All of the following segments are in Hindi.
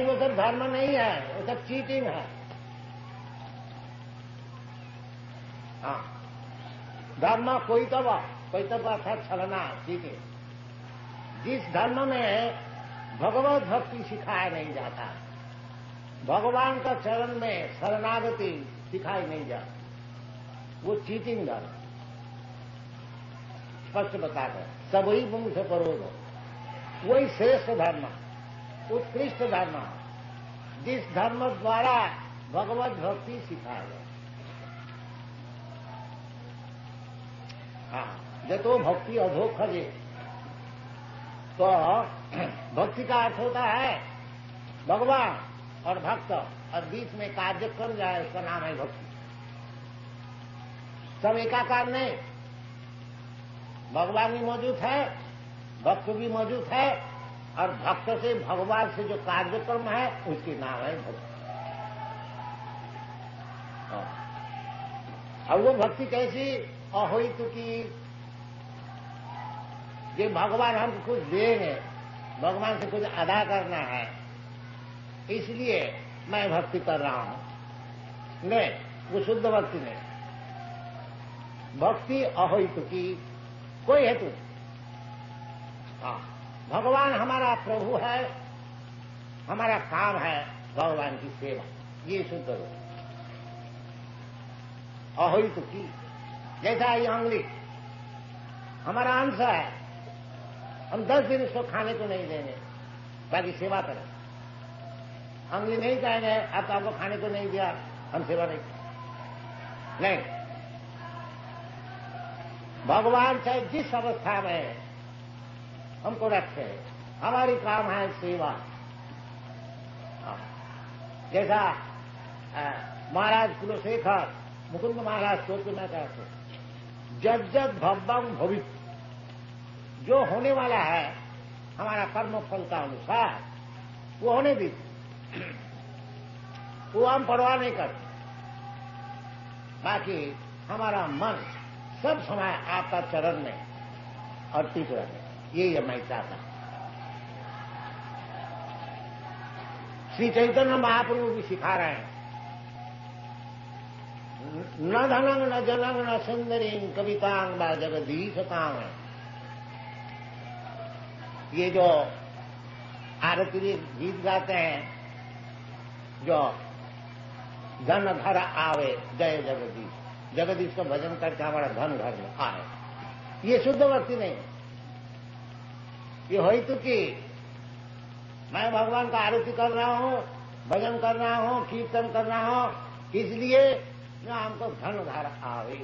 नहीं, वो सब धर्म नहीं है, वो सब चीटिंग है। हाँ, धर्म कोई तो अर्थात छलना, चीटिंग। जिस धर्म में भगवत भक्ति सिखाया नहीं जाता, भगवान का चरण में शरणागति सिखाई नहीं जाती, वो चीटिंग धर्म। स्पष्ट बताकर सबही मुंह से परोध, वही श्रेष्ठ धर्म, उत्कृष्ट धर्म, जिस धर्म द्वारा भगवत भक्ति सिखाया जाए। हाँ, जतो भक्ति अधोखजे, तो भक्ति का अर्थ होता है भगवान और भक्त, और बीच में कार्यक्रम जाए, उसका नाम है भक्ति। सब एकाकार नहीं, भगवान भी मौजूद है, भक्त भी मौजूद है, और भक्त से भगवान से जो कार्यक्रम है उसके नाम है भक्ति। अब वो भक्ति कैसी? अहोइत की, ये भगवान हमको कुछ देंगे, भगवान से कुछ अदा करना है, इसलिए मैं भक्ति कर रहा हूं। नहीं, वो शुद्ध भक्ति नहीं। भक्ति अहोइत की, कोई हेतु। हाँ, भगवान हमारा प्रभु है, हमारा काम है भगवान की सेवा, ये शुद्ध रूप। अहोइत की, जैसा ये अंगुली हमारा अंश है, हम 10 दिन इसको खाने को नहीं देंगे, बाकी सेवा करें। अंगुली नहीं कहेंगे अब तो आपको खाने को नहीं दिया, हम सेवा नहीं। भगवान चाहे जिस अवस्था में हमको रखे, हमारी काम है सेवा। जैसा महाराज कुलशेखर मुकुंद महाराज स्तोत्र में कहते, जब जब भव्यम भवित, जो होने वाला है हमारा कर्म फल का अनुसार, वो होने दीजिए, वो हम परवाह नहीं करते। बाकी हमारा मन सब समय आपका चरण में अर्पित रहे, यही मैं चाहता हूं। श्री चैतन्य महाप्रभु भी सिखा रहे हैं, न धनंग न जनंग न सुंदरी कवितांग व जगदीशतांग। ये जो आरती गीत गाते हैं, जो धन घर आवे जय जगदीश, जगदीश का भजन करके हमारा धन घर में आए, ये शुद्ध भक्ति नहीं। ये हेतु कि मैं भगवान का आरती कर रहा हूं, भजन कर रहा हूं, कीर्तन कर रहा हूं, इसलिए ना हमको धन घर आवे,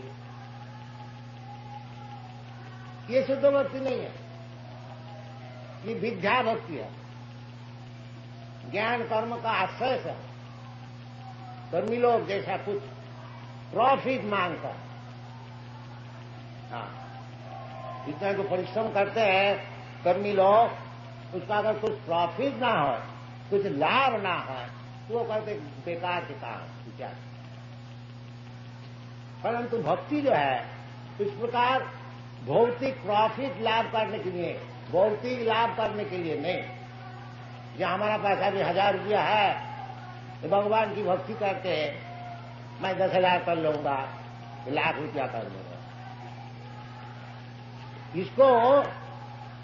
ये शुद्ध भक्ति नहीं है, ये विद्या भक्ति है। ज्ञान कर्म का आश्रय है। कर्मी लोग जैसा कुछ प्रॉफिट मांगता, हाँ, इतना जो परिश्रम करते हैं कर्मी लोग, उसका अगर कुछ प्रॉफिट ना हो, कुछ लाभ ना हो, तो वो कहते बेकार के काम क्या। परंतु भक्ति जो है इस प्रकार भौतिक प्रॉफिट लाभ करने के लिए, भौतिक लाभ करने के लिए नहीं। जहां हमारा पैसा भी 1000 रुपया है, तो भगवान की भक्ति करके मैं 10,000 कर लूंगा, तो लाख रुपया कर लूंगा, इसको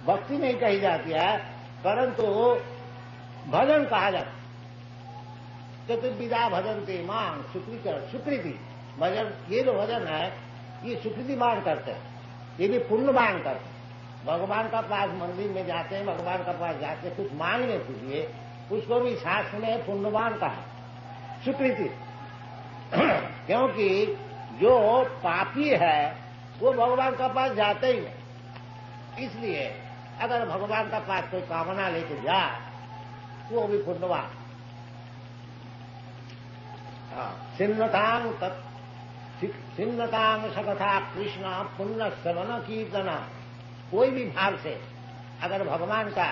भक्ति नहीं कही जाती है, परंतु भजन कहा जाता। चतुर्विधा भजन ते मांग सुकृति भजन, ये जो भजन है ये सुकृति मांग करते हैं, ये भी पुण्य मांग करते हैं। भगवान का पास मंदिर में जाते हैं, भगवान का पास जाते हैं कुछ मांगने के लिए, उसको भी शास्त्र में पुण्यवान कहा, स्वीकृति। क्योंकि जो पापी है वो भगवान का पास जाते ही नहीं, इसलिए अगर भगवान का पास कोई कामना लेके जाए वो भी पुण्यवान। सिन्नतांग सकथा कृष्ण पुण्य श्रवण कीर्तना, कोई भी भाव से अगर भगवान का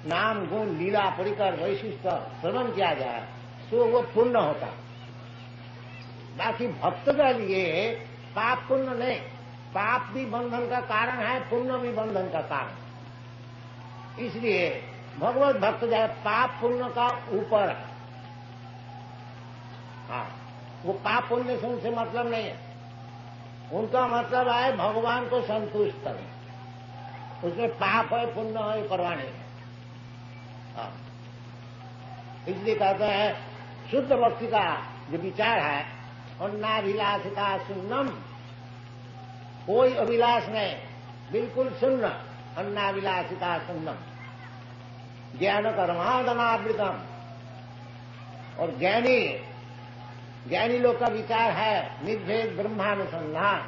नाम गुण लीला परिकर वैशिष्ट श्रवण किया जाए तो वो पुण्य होता। बाकी भक्त के लिए पाप पुण्य नहीं, पाप भी बंधन का कारण है, पुण्य भी बंधन का कारण। इसलिए भगवत भक्त जो है पाप पुण्य का ऊपर है। हाँ, वो पाप पुण्य से उनसे मतलब नहीं है। उनका मतलब है भगवान को संतुष्ट करना। उसमें पाप है पुण्य है परवाह नहीं है। हाँ, इसलिए कहते हैं शुद्ध भक्ति का जो विचार है, अन्नाभिलाषिता शून्यम, कोई अभिलाष नहीं, बिल्कुल शून्य, अन्नाभिलाषिता शून्यम, ज्ञान कर्मादनावृतम। और ज्ञानी लोग का विचार है निर्भेद ब्रह्मानुसंधान,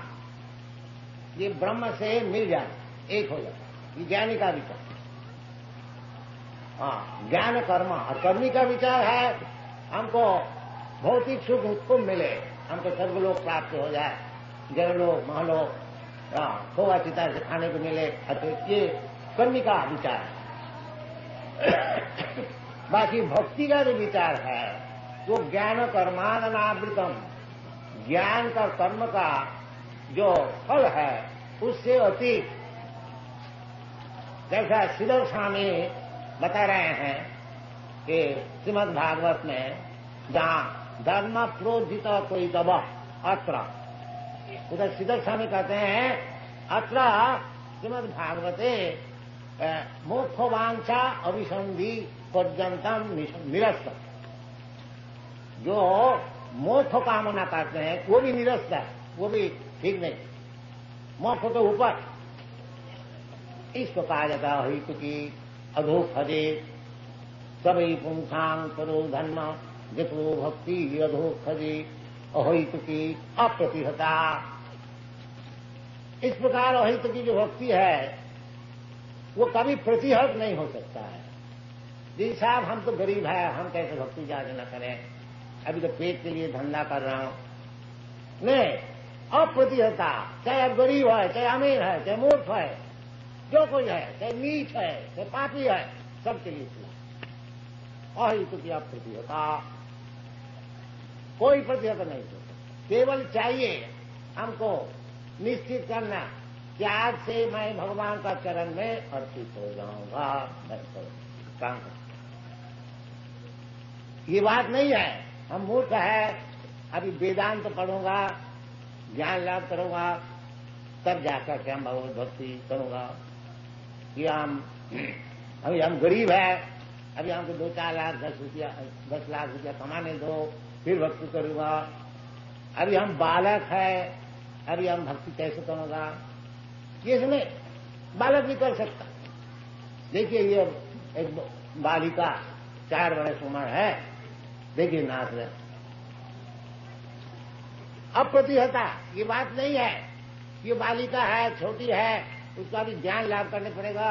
ये ब्रह्म से मिल जाए, एक हो जाए, ये ज्ञानी का विचार। हाँ, ज्ञान कर्म, और कर्मी का विचार है हमको भौतिक सुख उसको मिले, हमको स्वर्गलोक प्राप्त हो जाए, जयलोक महलोक खोआ चिता से खाने को मिले, ये कर्मी का विचार है। बाकी भक्ति का जो विचार है वो ज्ञान कर्मादनावृतम, ज्ञान का कर्म का जो फल है उससे अतीत। जैसा श्रीधर स्वामी बता रहे हैं कि श्रीमद् भागवत में जहां धर्म प्रोजित कोई दबा अत्र, उधर श्रीधर स्वामी कहते हैं अत्र श्रीमद् भागवते मोक्षवांछा अभिसंधि पर्यंतम निरस्त। जो मोक्ष कामना करते हैं वो भी निरस्त है, वो भी ठीक नहीं, मोक्ष तो ऊपर। इसको कहा जाता है हित की अधोखजे सभी पुंसांग परो धर्म जितो भक्ति अधोखजे अहित की अप्रतिहता। इस प्रकार अहित की जो भक्ति है वो कभी प्रतिहत नहीं हो सकता है। जी साहब हम तो गरीब है, हम कैसे भक्ति ज्यादा न करें, अभी तो पेट के लिए धंधा कर रहा हूं, नहीं। अप्रतिहता, चाहे अब गरीब है, चाहे अमीर है, चाहे मूर्ख है, जो कोई है, चाहे नीच है, चाहे पापी है, सबके लिए खुला। अहित की अप्रतिहता, कोई प्रतिहत नहीं हो सकता। केवल चाहिए हमको निश्चित करना कि आज से मैं भगवान का चरण में अर्पित हो जाऊंगा, काम कर। ये बात नहीं है हम मूर्ख है, अभी वेदांत पढ़ूंगा, ज्ञान लाभ करूंगा, तब जाकर के हम भगवत भक्ति करूंगा। कि अभी हम गरीब है, अभी हमको 2-4 लाख 10 लाख रुपया कमाने दो, फिर भक्ति करूंगा। अभी हम बालक है, अभी हम भक्ति कैसे करूंगा, ये नहीं, बालक भी कर सकता। देखिए ये एक बालिका 4 वर्ष उम्र है, देखिए नाच रहे। अप्रतिहता ये बात नहीं है, ये बालिका है, छोटी है, उसका भी ज्ञान लाभ करने पड़ेगा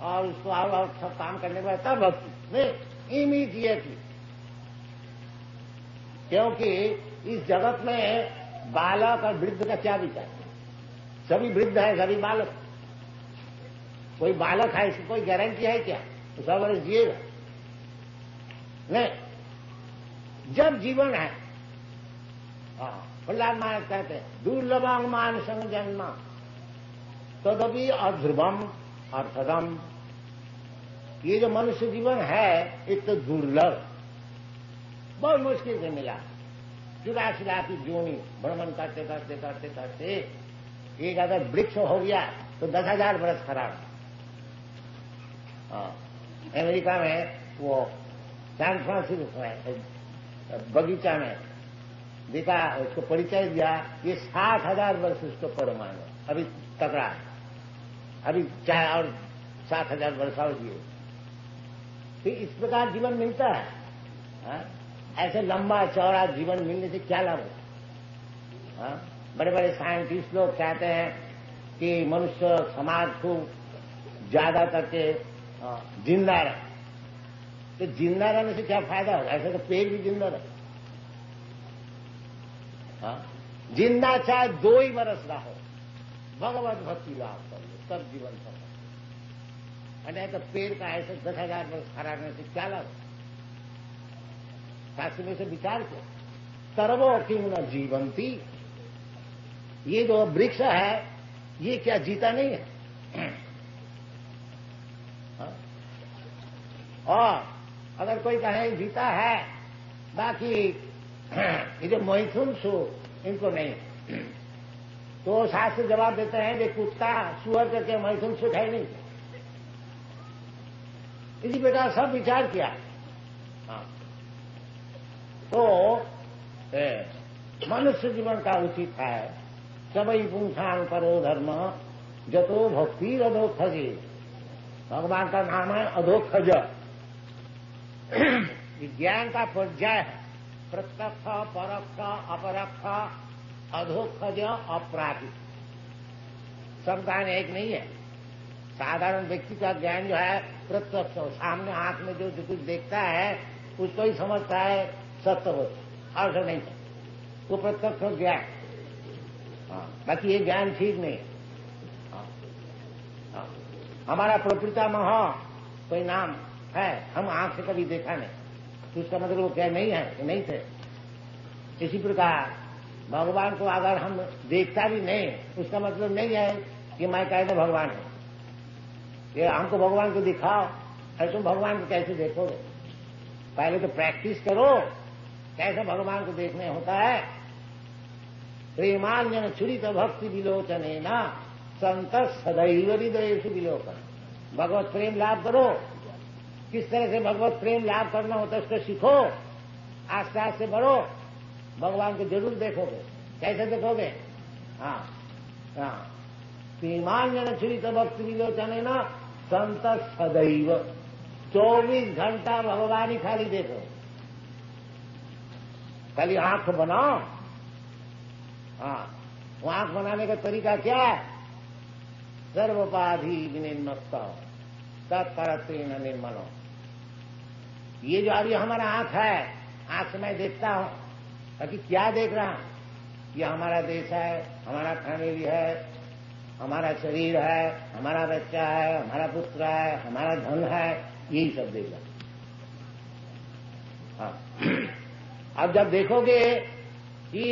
और उसको और सब काम करने पड़ेगा, तब भक्ति नहीं, इमीडिएटली। क्योंकि इस जगत में बालक और वृद्ध का क्या विचार, सभी वृद्ध है, सभी बालक। कोई बालक है इसकी कोई गारंटी है क्या तो 100 वर्ष जिएगा? नहीं। जब जीवन है, प्रहलाद महाराज कहते हैं दुर्लभम मान संग जन्म तदपि अध्रुवम अर्थदम। ये जो मनुष्य जीवन है एक तो दुर्लभ, बहुत मुश्किल से मिला। 84 लाख की जोनी भ्रमण करते करते करते करते एक अगर वृक्ष हो गया तो 10,000 वर्ष खराब। अमेरिका में वो सैन फ्रांसिस्को में बगीचा में देखा, उसको परिचय दिया, ये 60,000 वर्ष उसको परमाणु अभी तकड़ा है, अभी चाहे और 60,000 वर्ष और जिए। तो इस प्रकार जीवन मिलता है। ऐसे लंबा चौड़ा जीवन मिलने से क्या लाभ है? बड़े बड़े साइंटिस्ट लोग कहते हैं कि मनुष्य समाज को ज्यादा करके जिंदा रहे। तो जिंदा रहने से क्या फायदा होगा? ऐसे तो पेड़ भी जिंदा रहे। जिंदा चाहे 2 ही वर्ष रहो, भगवत भक्ति लाभ कर लो, तब जीवन सफल। नहीं तो पेड़ का ऐसे 10,000 वर्ष खड़ा रहने से क्या लाभ? शास्त्र में से विचार को सर्वो किम न जीवंती, ये जो वृक्ष है ये क्या जीता नहीं है? और अगर कोई कहे जीता है, बाकी ये जो मैथुन सु इनको नहीं, तो शास्त्र जवाब देते हैं कि कुत्ता सुअर करके मैथुन सुख है नहीं। इसी प्रकार सब विचार किया। हाँ। तो मनुष्य जीवन का उचित है सबई पुंखान परो धर्म जतो भक्ति अधोखजे। भगवान का नाम है अधोखज। ज्ञान का पर्याय है प्रत्यक्ष, परोक्ष, अपरोक्ष, अधोखज, अपराधिक। सब ज्ञान एक नहीं है। साधारण व्यक्ति का ज्ञान जो है प्रत्यक्ष, सामने आंख में जो कुछ देखता है उसको ही समझता है सत्य वस्तु, और नहीं है वो प्रत्यक्ष ज्ञान। बाकी ये ज्ञान ठीक नहीं है। हमारा प्रपितामह कोई नाम है, हम आंख से कभी देखा नहीं, तो उसका मतलब वो क्या नहीं है, नहीं थे। इसी प्रकार भगवान को अगर हम देखता भी नहीं, उसका मतलब नहीं है कि मैं कहते भगवान है। ये हमको भगवान को दिखाओ, अरे तुम भगवान को कैसे देखोगे? पहले तो प्रैक्टिस करो कैसे भगवान को देखने होता है। प्रेमांजन छुरित भक्ति विलोचने न संत सदैव हृदयेषु विलोकन। भगवत प्रेम लाभ करो। किस तरह से भगवत प्रेम लाभ करना होता है उसको सीखो, आस्ते आस्ते बढ़ो, भगवान को जरूर देखोगे। कैसे देखोगे? हाँ हाँ, प्रेमांजन छुरित भक्ति विलोचने न संत सदैव। 24 घंटा भगवान ही खाली देखो, खाली आंख बनाओ। हाँ, वो आंख बनाने का तरीका क्या है? सर्वोपाधि विनिर्मुक्त तत्परत्वेन निर्मलो। ये जो अभी हमारा आंख है, आंख से मैं देखता हूं, ताकि क्या देख रहा हूं? ये हमारा देश है, हमारा फैमिली है, हमारा शरीर है, हमारा बच्चा है, हमारा पुत्र है, हमारा धन है, यही सब देख रहा। हाँ। अब जब देखोगे कि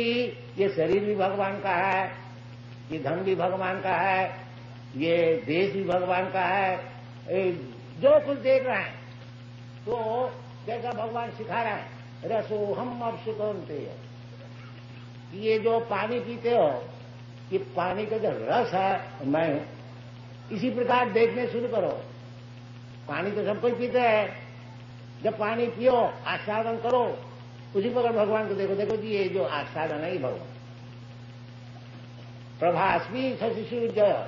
ये शरीर भी भगवान का है, ये धन भी भगवान का है, ये देश भी भगवान का है, जो कुछ देख रहा है तो जैसा भगवान सिखा रहा है, रसो हम अब सुकौनते हो। ये जो पानी पीते हो, ये पानी का जो रस है मैं हूं। इसी प्रकार देखने शुरू करो। पानी तो सब कोई पीते हैं, जब पानी पियो आस्वादन करो, उसी प्रकार भगवान को देखो। देखो जी ये जो आस्वादन है ये भगवान। प्रभास्मी शशिशु जय।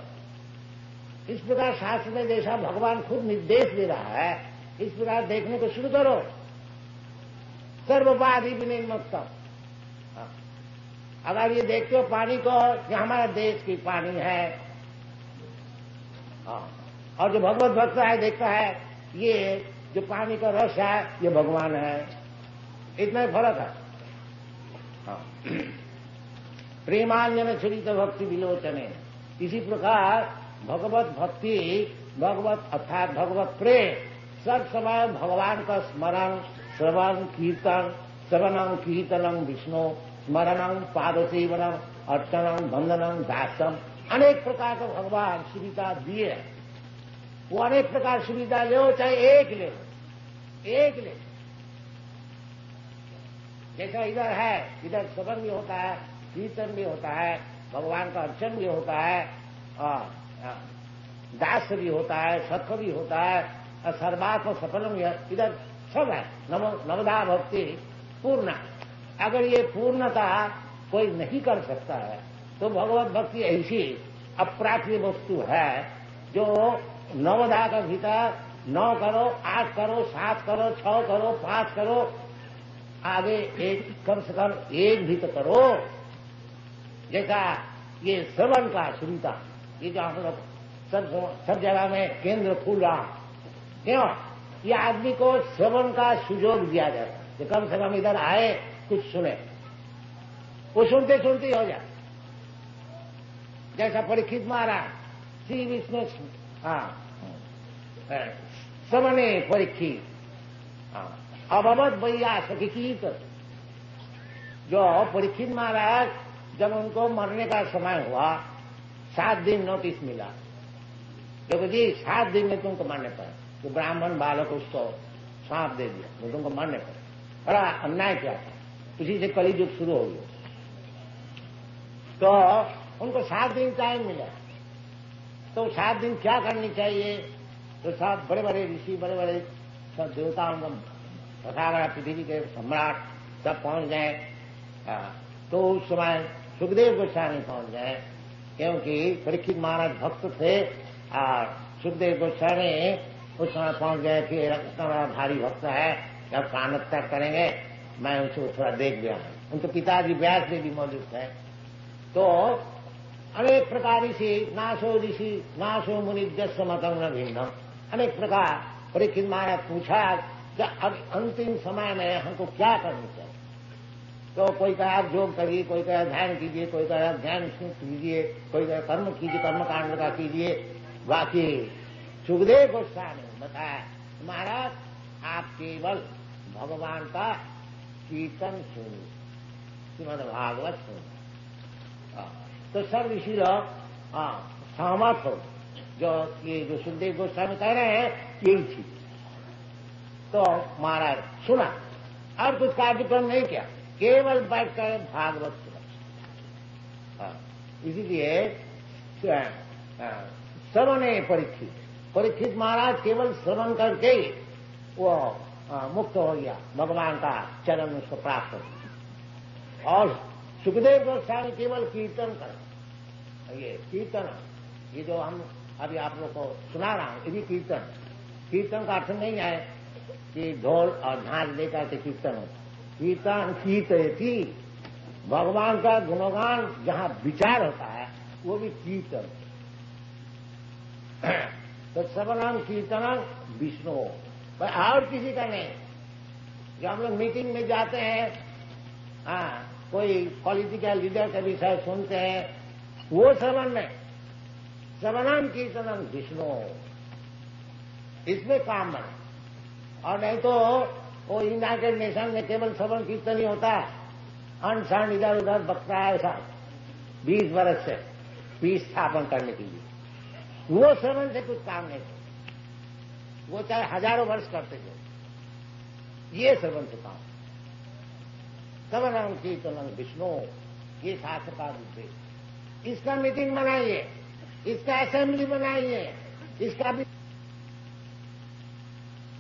इस प्रकार शास्त्र में जैसा भगवान खुद निर्देश दे रहा है, इस प्रकार देखने को शुरू करो। सर्वोपाधि विनिर्मुक्त। अगर ये देखते हो पानी को, ये हमारा देश की पानी है, और जो भगवत भक्त है देखता है ये जो पानी का रस है ये भगवान है, इतना ही फर्क है। प्रेमांजन छुरित भक्ति विलोचने। इसी प्रकार भगवत भक्ति, भगवत अर्थात भगवत प्रेम सब समय भगवान का स्मरण, श्रवण, कीर्तन, श्रवणं कीर्तनं विष्णु, स्मरणं पादसेवनम, अर्चनम, वंदनम, दासम, अनेक प्रकार का भगवान सुविधा दिए। वो अनेक प्रकार सुविधा लो, चाहे एक ले, एक ले। जैसा इधर है, इधर श्रवण भी होता है, कीर्तन भी होता है, भगवान का अर्चन भी होता है, और दास भी होता है, सत्व भी होता है, और सर्वात्म सफलम इधर सब है। नवदा भक्ति पूर्ण। अगर ये पूर्णता कोई नहीं कर सकता है तो भगवत भक्ति ऐसी अप्राप्य वस्तु है जो नवदा का भीतर 9 करो, 8 करो, 7 करो, 6 करो, 5 करो, आगे एक कम से कम एक भी तो करो। जैसा ये श्रवण का सुविधा, ये जो हम लोग सब जगह में केंद्र खुल रहा, क्यों? ये आदमी को श्रवण का सुयोग दिया जाता है कि कम से कम इधर आए, कुछ सुने, वो सुनते सुनते ही हो जाए। जैसा परीक्षित महाराज श्री विष्णु श्रवणे परीक्षित अभवत भैया सखी कीर्तन। जो परीक्षित महाराज जब उनको मरने का समय हुआ, 7 दिन नोटिस मिला, देखो जी 7 दिन में तुमको मरने पर। तो ब्राह्मण बालक उसको सांप दे दिया, तो तुमको मरने पड़े। बड़ा अन्याय क्या था, उसी से कली युग शुरू हो गया। तो उनको 7 दिन टाइम मिला, तो 7 दिन क्या करनी चाहिए? तो सब बड़े बड़े ऋषि, बड़े बड़े सब देवताओं का तथागत पृथ्वी के सम्राट सब पहुंच गए। तो उस समय सुखदेव गोस्वामी पहुंच गए, क्योंकि परीक्षित महाराज भक्त थे और सुखदेव गोस्वामी उस समय पहुंच गए कि इतना बड़ा भारी भक्त है, जब कानत्या करेंगे मैं उसको थोड़ा देख गया। उनके पिताजी व्यास देव भी मौजूद थे। तो अनेक प्रकार ऋषि, नाशो ऋषि नाशो मुनि जस मतम न भिन्नम, अनेक प्रकार परीक्षित महाराज पूछा कि अब अंतिम समय में हमको क्या करना चाहिए? तो कोई कहा आप योग करिए, कोई कहा ध्यान कीजिए, कोई कहा ध्यान कीजिए, कोई कहा कर्म कीजिए, कर्म कांड का कीजिए। बाकी सुखदेव गोस्वामी ने बताया महाराज आप केवल भगवान का कीर्तन सुनिए, श्रीमद् भागवत सुनिए। तो सब ऋषि लोग सहमत हो, जो ये जो सुखदेव गोस्वामी कह रहे हैं यही चीज। तो महाराज सुना और कुछ कार्यक्रम नहीं किया, केवल बैठकर भागवत सुना। इसीलिए श्रवणे परीक्षित महाराज केवल श्रवण करके ही वो मुक्त हो गया, भगवान का चरण उसको प्राप्त हो गया। और सुखदेव गोस्वामी केवल कीर्तन कर, ये कीर्तन, ये जो हम अभी आप लोग को सुना रहा हूं, ये भी कीर्तन का अर्थ नहीं है कि ढोल और झांझ लेकर के कीर्तन हो। कीर्तन कीर्तयति, भगवान का गुणगान जहां विचार होता है वो भी कीर्तन। तो श्रवणम कीर्तनम विष्णु, और किसी का नहीं। जब हम लोग मीटिंग में जाते हैं, कोई पॉलिटिकल लीडर का विषय सुनते हैं, वो श्रवण में, श्रवणम कीर्तनम विष्णु, इसमें काम बने। और नहीं तो वो यूनाइटेड नेशन में केवल श्रवण कीर्तन ही होता है, अनशन इधर उधर बकता है ऐसा 20 वर्ष से पीस स्थापन करने के लिए। वो श्रवण से कुछ काम नहीं करता, वो चाहे हजारों वर्ष करते थे, ये श्रवण से काम। श्रवणम कीर्तनम विष्णु, ये शास्त्र का उद्देश्य। इसका मीटिंग बनाइए, इसका असेंबली बनाइए, इसका भी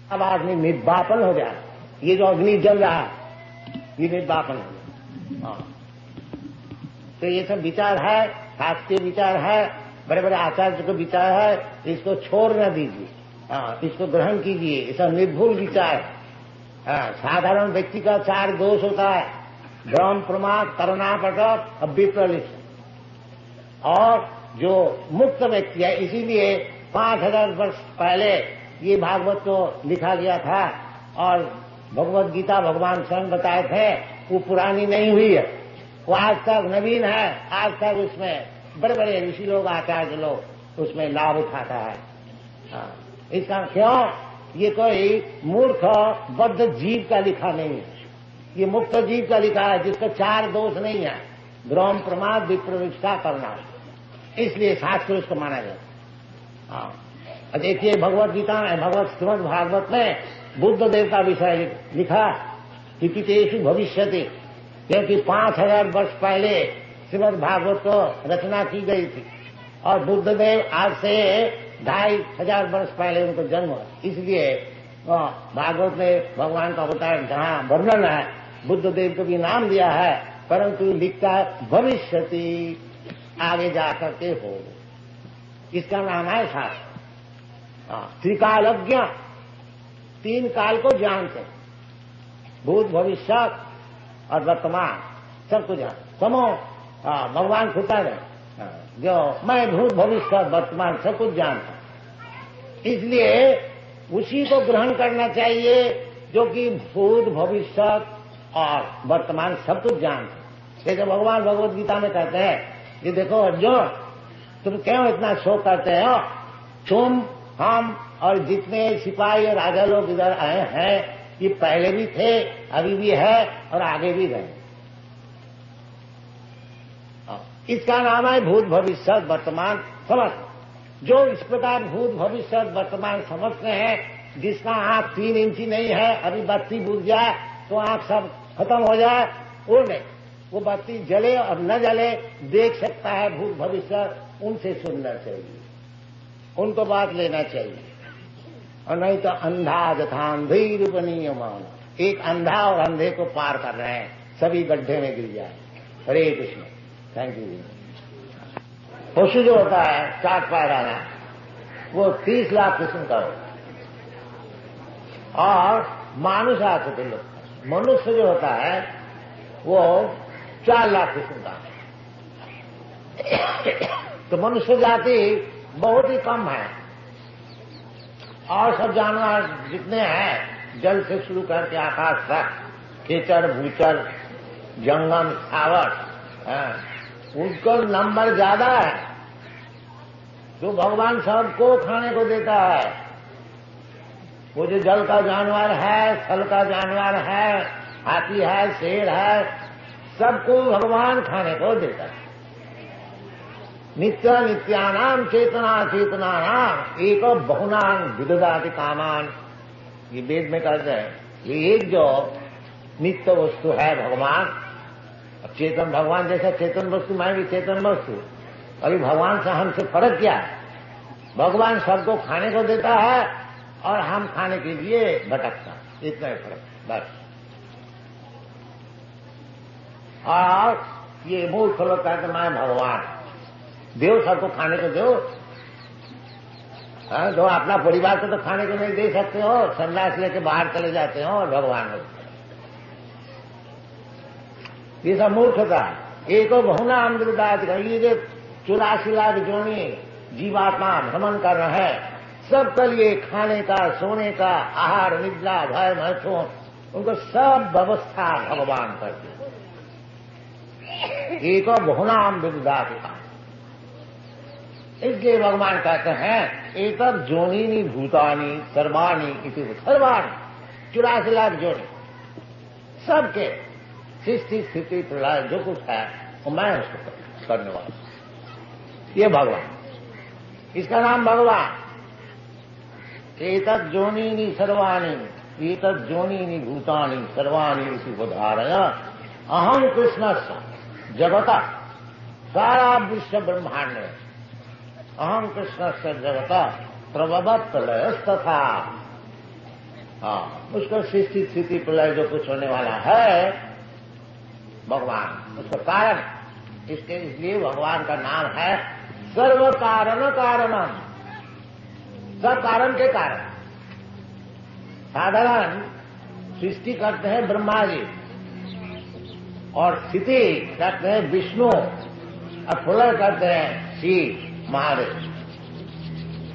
अब आदमी निर्वापन हो गया। ये जो अग्नि जल रहा है ये निर्वापन हो गया। तो ये सब विचार है, शास्त्रीय विचार है, बड़े बड़े आचार्य का विचार है, इसको छोड़ न दीजिए, इसको ग्रहण कीजिए। ये सब निर्भुल विचार है। साधारण व्यक्ति का 4 दोष होता है, भ्रम, प्रमाद, करुणापटक और विप्रलिप्त। और जो मुक्त व्यक्ति है, इसीलिए 5000 वर्ष पहले ये भागवत को लिखा गया था, और भगवत गीता भगवान स्वयं बताए थे, वो पुरानी नहीं हुई है, वो आज तक नवीन है। आज तक उसमें बड़े बड़े ऋषि लोग, आचार्य लोग उसमें लाभ उठाता है। इसका क्यों? ये कोई मूर्ख बद्ध जीव का लिखा नहीं है, ये मुक्त जीव का लिखा है, जिसको 4 दोष नहीं है, भ्रम, प्रमाद, विप्रलिप्तता करना। इसलिए शास्त्र उसको माना गया। देखिए भगवत गीता में, भगवत श्रीमद् भागवत में बुद्ध देव का विषय लिखा, हितितेषु भविष्यति, क्योंकि 5000 वर्ष पहले श्रीमद् भागवत को रचना की गई थी, और बुद्ध देव आज से 2500 वर्ष पहले उनको जन्म हुआ। इसलिए भागवत में भगवान का अवतार जहां वर्णन है, बुद्ध देव को भी नाम दिया है, परंतु लिखता है भविष्यति, आगे जाकर के हो। इसका नाम है शास्त्र। त्रिकालज्ञ, 3 काल को जानते, भूत, भविष्य और वर्तमान, सबको जानते। समो भगवान खुदा है, जो मैं भूत, भविष्य, वर्तमान सब कुछ जानता। इसलिए उसी को ग्रहण करना चाहिए जो कि भूत, भविष्य और वर्तमान सब कुछ जानते। जैसे भगवान भगवत गीता में कहते हैं कि देखो अर्जुन, तुम क्यों इतना शोक करते हो? तुम, हम और जितने सिपाही और राजा लोग इधर आए हैं, ये पहले भी थे, अभी भी है और आगे भी रहेंगे। इसका नाम है भूत, भविष्य, वर्तमान समझ। जो इस प्रकार भूत, भविष्य, वर्तमान समझते हैं, जिसका आंख 3 इंची नहीं है, अभी बत्ती बुझ जाए तो आंख सब खत्म हो जाए, वो नहीं, वो बत्ती जले और न जले देख सकता है भूत भविष्य, उनसे सुनना चाहिए, उनको बात लेना चाहिए। और नहीं तो अंधा जथांधी रूपनीयमान, एक अंधा और अंधे को पार कर रहे हैं, सभी गड्ढे में गिर जाए। हरे कृष्ण। Thank you. पशु जो होता है 4 पैर वाला, वो 30 लाख किस्म का होता है, और मानुष आते लोग, मनुष्य जो होता है वो 4 लाख किस्म का है। तो मनुष्य जाति बहुत ही कम है, और सब जानवर जितने हैं, जल से शुरू करके आकाश तक, कीचड़ भूचड़ जंगम स्थावर, उनका नंबर ज्यादा है। जो भगवान सबको खाने को देता है, वो जो जल का जानवर है, थल का जानवर है, हाथी है, शेर है, सबको भगवान खाने को देता है। नित्य नित्यानाम चेतना चेतनानाम एक बहुनाम विदधाति कामान, ये वेद में कहते हैं। ये एक जो नित्य वस्तु है भगवान, चेतन भगवान जैसा चेतन वस्तु, मैं भी चेतन वस्तु। अभी भगवान से हमसे फर्क क्या है? भगवान सबको खाने को देता है और हम खाने के लिए भटकता, इतना ही फर्क बस। और ये मूर्ख लोग कहते मैं भगवान, देव सबको खाने को दो। तो अपना परिवार को तो खाने को नहीं दे सकते हो, संन्यास लेके बाहर चले जाते हो और भगवान हो। ये सब मूर्खता। एक बहुना अमृताद, ये जो 84 लाख जोनी जीवात्मा भ्रमण कर रहे हैं, सबके लिए खाने का, सोने का, आहार, निद्रा, भय, महत्व, उनको सब व्यवस्था भगवान करते। एक बहुनाम विदधाति, इसलिए भगवान कहते हैं एतद् जोनिनी भूतानी सर्वाणी इति, सर्वाणी 84 लाख जोनी, सबके सृष्टि स्थिति प्रलय जो कुछ है वो मैं उसको करने वाला, ये भगवान, इसका नाम भगवान। एतद् जोनिनी सर्वाणी, एतद् जोनिनी भूतानी सर्वाणी इति उदाहरण अहम कृष्णस्य जगता, सारा विश्व ब्रह्मांड में अहम कृष्णस्य जगता प्रभवत् प्रलयस्तथा, उसका सृष्टि स्थिति प्रलय जो कुछ होने वाला है भगवान, उसका कारण, इसके इसलिए भगवान का नाम है सर्व कारण कारणम, सब कारण के कारण। साधारण सृष्टि करते हैं ब्रह्मा जी, और स्थिति करते हैं विष्णु, और प्रलय करते हैं शिव महादेव।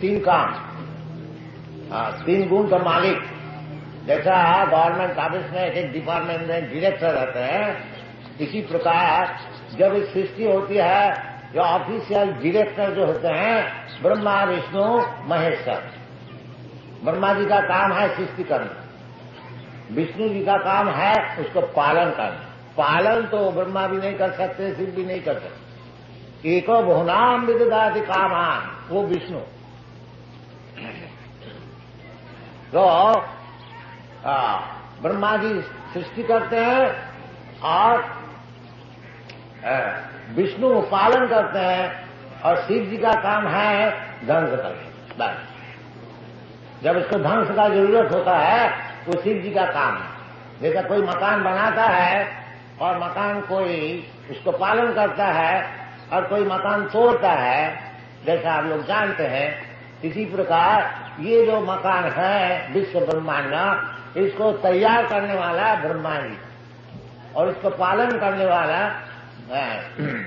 3 काम, 3 गुण का मालिक। जैसा गवर्नमेंट ऑफिस में एक डिपार्टमेंट में डायरेक्टर रहते हैं, इसी प्रकार जब सृष्टि होती है, जो ऑफिशियल डायरेक्टर जो होते हैं ब्रह्मा विष्णु महेश्वर। ब्रह्मा जी का काम है सृष्टि करना, विष्णु जी का काम है उसको पालन करना। पालन तो ब्रह्मा भी नहीं कर सकते, शिव भी नहीं कर सकते। एको बहुनाम विदधाति कामान, वो विष्णु। तो ब्रह्मा जी सृष्टि करते हैं और विष्णु पालन करते हैं, और शिव जी का काम है ध्वंस करना। बस जब इसको ध्वंस का जरूरत होता है तो शिव जी का काम है। जैसा कोई मकान बनाता है और मकान कोई उसको पालन करता है और कोई मकान तोड़ता है, जैसा आप लोग जानते हैं, इसी प्रकार ये जो मकान है विश्व ब्रह्मांड, इसको तैयार करने वाला ब्रह्मा जी और इसको पालन करने वाला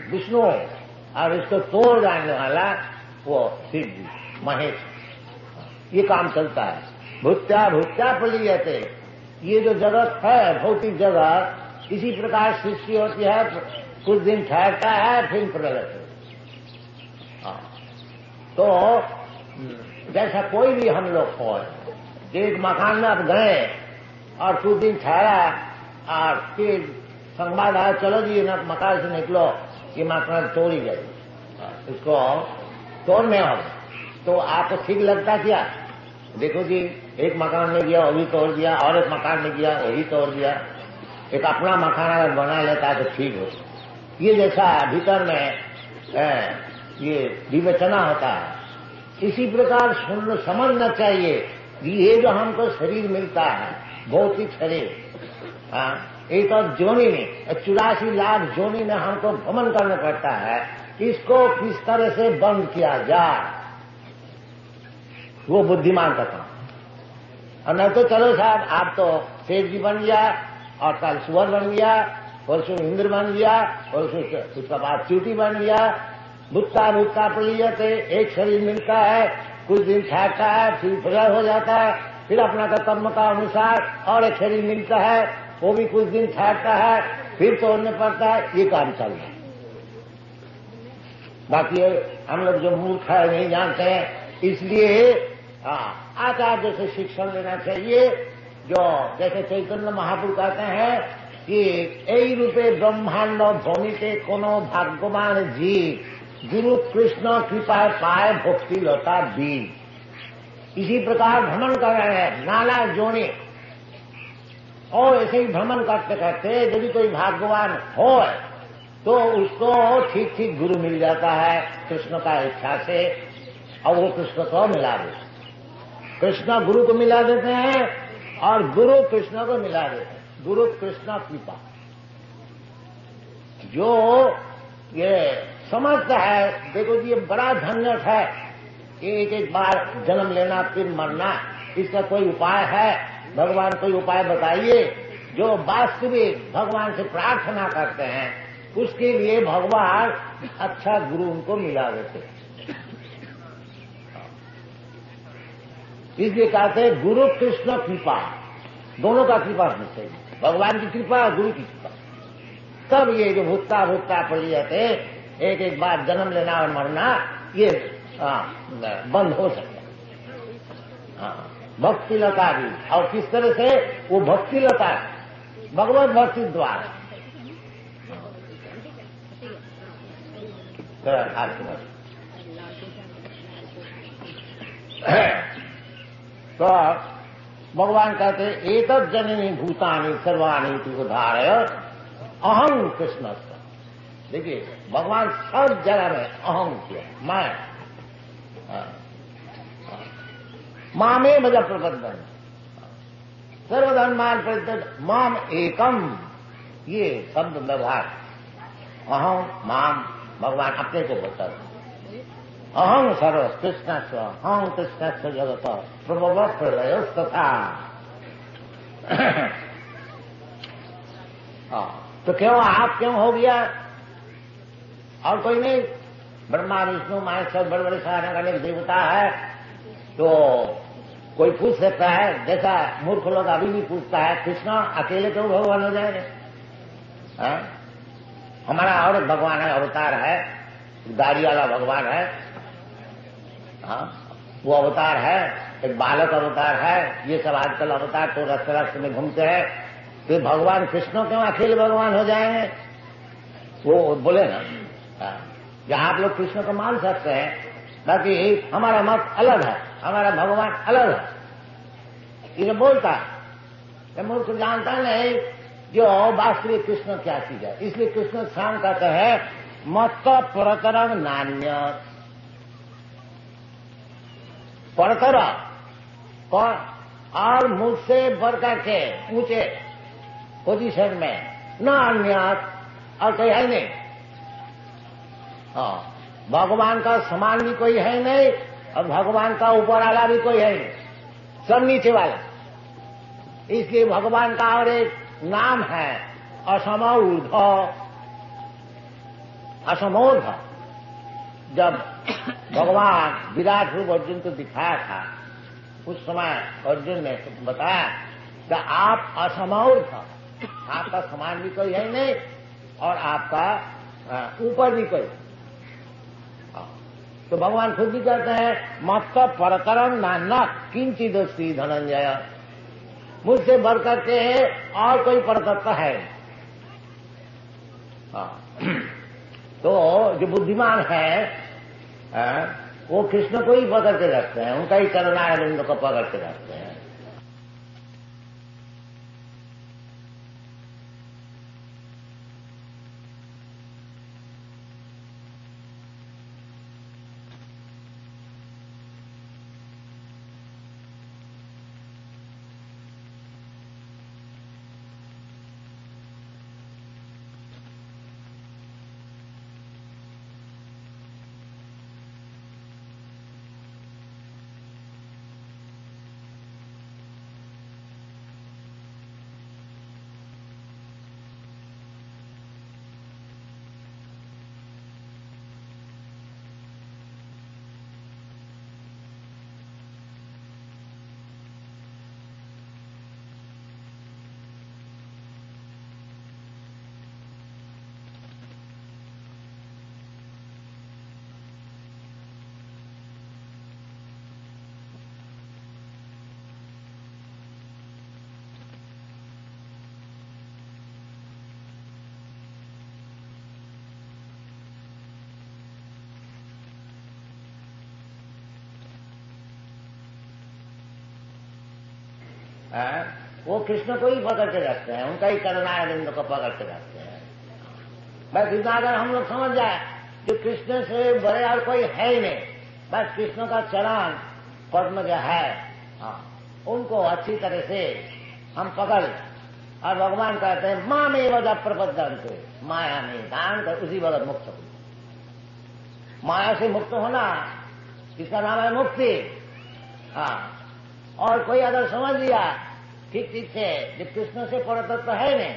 विष्णु, और इसको तोड़ डालने वाला वो शिव जी महेश। ये काम चलता है। भूत्या भूत्या प्रलीयते, ये जो जगत है भौतिक जगत, इसी प्रकार सृष्टि होती है, कुछ दिन ठहरता है फिर प्रलय। तो जैसा कोई भी हम लोग हो, एक मकान में आप गए और कुछ दिन ठहरा और फिर संवाद आया चलो जी ना मकान से निकलो, ये मकान तोड़ी गई, इसको तोड़ने हो तो आपको ठीक लगता क्या? देखो जी एक मकान में गया वो भी तोड़ दिया, और एक मकान में गया वो भी तोड़ दिया। एक अपना मकान अगर बना लेता है तो ठीक हो। ये जैसा भीतर में ये विवेचना होता है, इसी प्रकार समझना चाहिए ये जो हमको शरीर मिलता है, भौतिक शरीर, एक और जोनी में 84 लाख जोनी में हमको भ्रमण करना पड़ता है, इसको किस तरह से बंद किया जाए, वो बुद्धिमान का काम। और नहीं तो चलो साहब आप तो शेर जी बन गया, और कल सुअर बन गया, परसों इंद्र बन गया, और उसका बाद चूटी बन गया, भुट्टा भुट्टा पलियते, एक शरीर मिलता है, कुछ दिन ठहरता है, फिर प्रलय हो जाता है, फिर अपना कर्म का अनुसार और एक शरीर मिलता है, वो भी कुछ दिन ठहरता है, फिर तोड़ने पड़ता है। ये काम चल रहा है। बाकी हम लोग जो मूर्ख है नहीं जानते हैं, इसलिए आचार्य से शिक्षण लेना चाहिए। जो जैसे चैतन्य महाप्रभु कहते हैं कि यही रूपे ब्रह्मांड भूमिते कोनो भाग्यवान जी गुरु कृष्ण कृपा पाए भक्ति लता बीज। इसी प्रकार भ्रमण कर रहे हैं नाला जोड़े, और ऐसे ही भ्रमण करते करते यदि कोई भाग्यवान हो तो उसको ठीक ठीक गुरु मिल जाता है कृष्ण का इच्छा से, और वो कृष्ण को मिला देते, कृष्ण गुरु को मिला देते हैं और गुरु कृष्ण को मिला देते हैं। गुरु कृष्ण कृपा, जो ये समझता है, देखो जी ये बड़ा झंझट है, एक एक बार जन्म लेना फिर मरना, इसका कोई उपाय है? भगवान कोई उपाय बताइए। जो वास्तविक भगवान से प्रार्थना करते हैं उसके लिए भगवान अच्छा गुरु उनको मिला देते। इसलिए कहते हैं गुरु कृष्ण कृपा, दोनों का कृपा होनी चाहिए, भगवान की कृपा और गुरु की कृपा। तब ये जो भुट्टा भुट्टा पड़ी जाते, एक एक बार जन्म लेना और मरना, ये बंद हो सकता। भक्ति लता भी, और किस तरह से वो भक्ति लता भगवत भक्ति द्वारा। तो भगवान कहते एतद् जननी भूतानि सर्वाणि तु उद्धारय अहं कृष्ण। देखिए भगवान सब जगह में अहं किया, मैं मामे भज प्रबंधन सर्वधर्मान परित्यज माम एकम, ये शब्द व्यवहार अहं माम भगवान अपने को बता, अहं सर्व कृष्ण स्व, अहं कृष्ण स्व जगत प्रभव प्रलय तथा। तो क्यों आप क्यों हो गया और कोई नहीं? ब्रह्मा विष्णु महेश्वर बड़े बड़े सारे अनेक देवता है, तो कोई पूछ सकता है, जैसा मूर्ख लोग अभी भी पूछता है कृष्ण अकेले क्यों भगवान हो जाएंगे? हमारा और एक भगवान है, अवतार है, दाढ़ी वाला भगवान है, वो अवतार है, एक बालक अवतार है, ये सब आजकल अवतार तो रास्ते रास्ते में घूमते हैं। तो भगवान कृष्ण क्यों अकेले भगवान हो जाएंगे? वो बोले ना, जहां आप लोग कृष्ण को मान सकते हैं, बाकी हमारा मत अलग है, हमारा भगवान अलग है, ये बोलता है। मूर्ख जानता नहीं जो वास्तविक कृष्ण क्या चीज है। इसलिए कृष्ण शाम कहते हैं मत परतरंग नान्य, परतर और मुझसे बढ़कर के ऊंचे पोजीशन में न अन्य और कोई है नहीं। भगवान का समान भी कोई है नहीं और भगवान का ऊपर वाला भी कोई है नहीं, सब नीचे वाला। इसलिए भगवान का और एक नाम है असमोर्ध। असमोर्ध जब भगवान विराट रूप अर्जुन को दिखाया था, उस समय अर्जुन ने बताया कि आप असमोर्ध, आपका समान भी कोई है नहीं और आपका ऊपर भी कोई। तो भगवान खुद भी कहते हैं मत परतरम नान्ना किंचिदस्ति धनंजय, मुझसे बढ़कर के और कोई परतत्व है। तो जो बुद्धिमान है वो कृष्ण को ही पकड़ के रखते हैं, उनका ही चरणारविंद को पकड़ के रखते हैं। वो कृष्ण को ही पकड़ के रखते हैं, उनका ही चरणारविंद को पकड़ के रखते हैं। बस इतना अगर हम लोग समझ जाए कि कृष्ण से बड़े और कोई है ही नहीं, बस कृष्ण का चरण पद्म जो है उनको अच्छी तरह से हम पकड़, और भगवान कहते हैं माँ में वजह प्रबद्धंते, माया में दान कर उसी वक्त मुक्त हो। माया से मुक्त होना इसका नाम है मुक्ति। और कोई अगर समझ लिया ठीक ठीक से कि कृष्ण से परतत्व है नहीं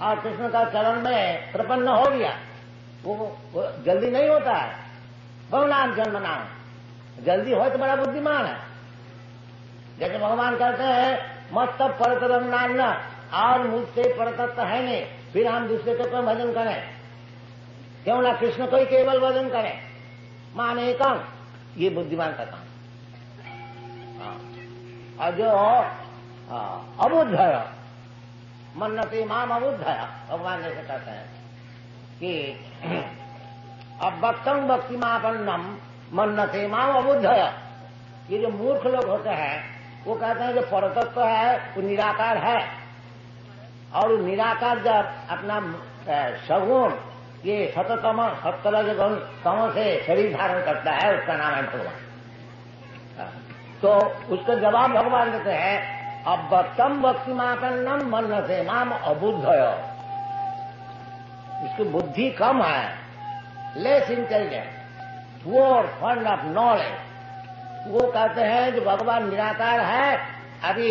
और कृष्ण का चरण में प्रपन्न हो गया, वो जल्दी नहीं होता है। बहुनाम जन्म नाम, जल्दी हो तो बड़ा बुद्धिमान है। जैसे भगवान कहते हैं मत परतरम नान्ना, और मुझसे परतत्व है नहीं, फिर हम दूसरे को क्यों भजन करें? क्यों ना कृष्ण को ही केवल भजन करें, माने कम, ये बुद्धिमान का काम। और जो अबुद्ध है, मन्नते माम अबुद्ध है, भगवान जैसे कहते हैं कि अब भक्तम भक्तिमापन्नम मन्नते माम अबुद्ध है। ये जो मूर्ख लोग होते हैं वो कहते हैं जो परतत्व है वो निराकार है, और वो निराकार जब अपना सगुण ये सततम सत्तर गुण तमों से शरीर धारण करता है, उसका नाम है भगवान। तो उसका जवाब भगवान देते हैं अब भक्तम भक्तिमापन्नम मन्नते माम अबुद्ध है। उसकी बुद्धि कम है, less intelligent, poor fund of knowledge. वो कहते हैं जो भगवान निराकार है, अभी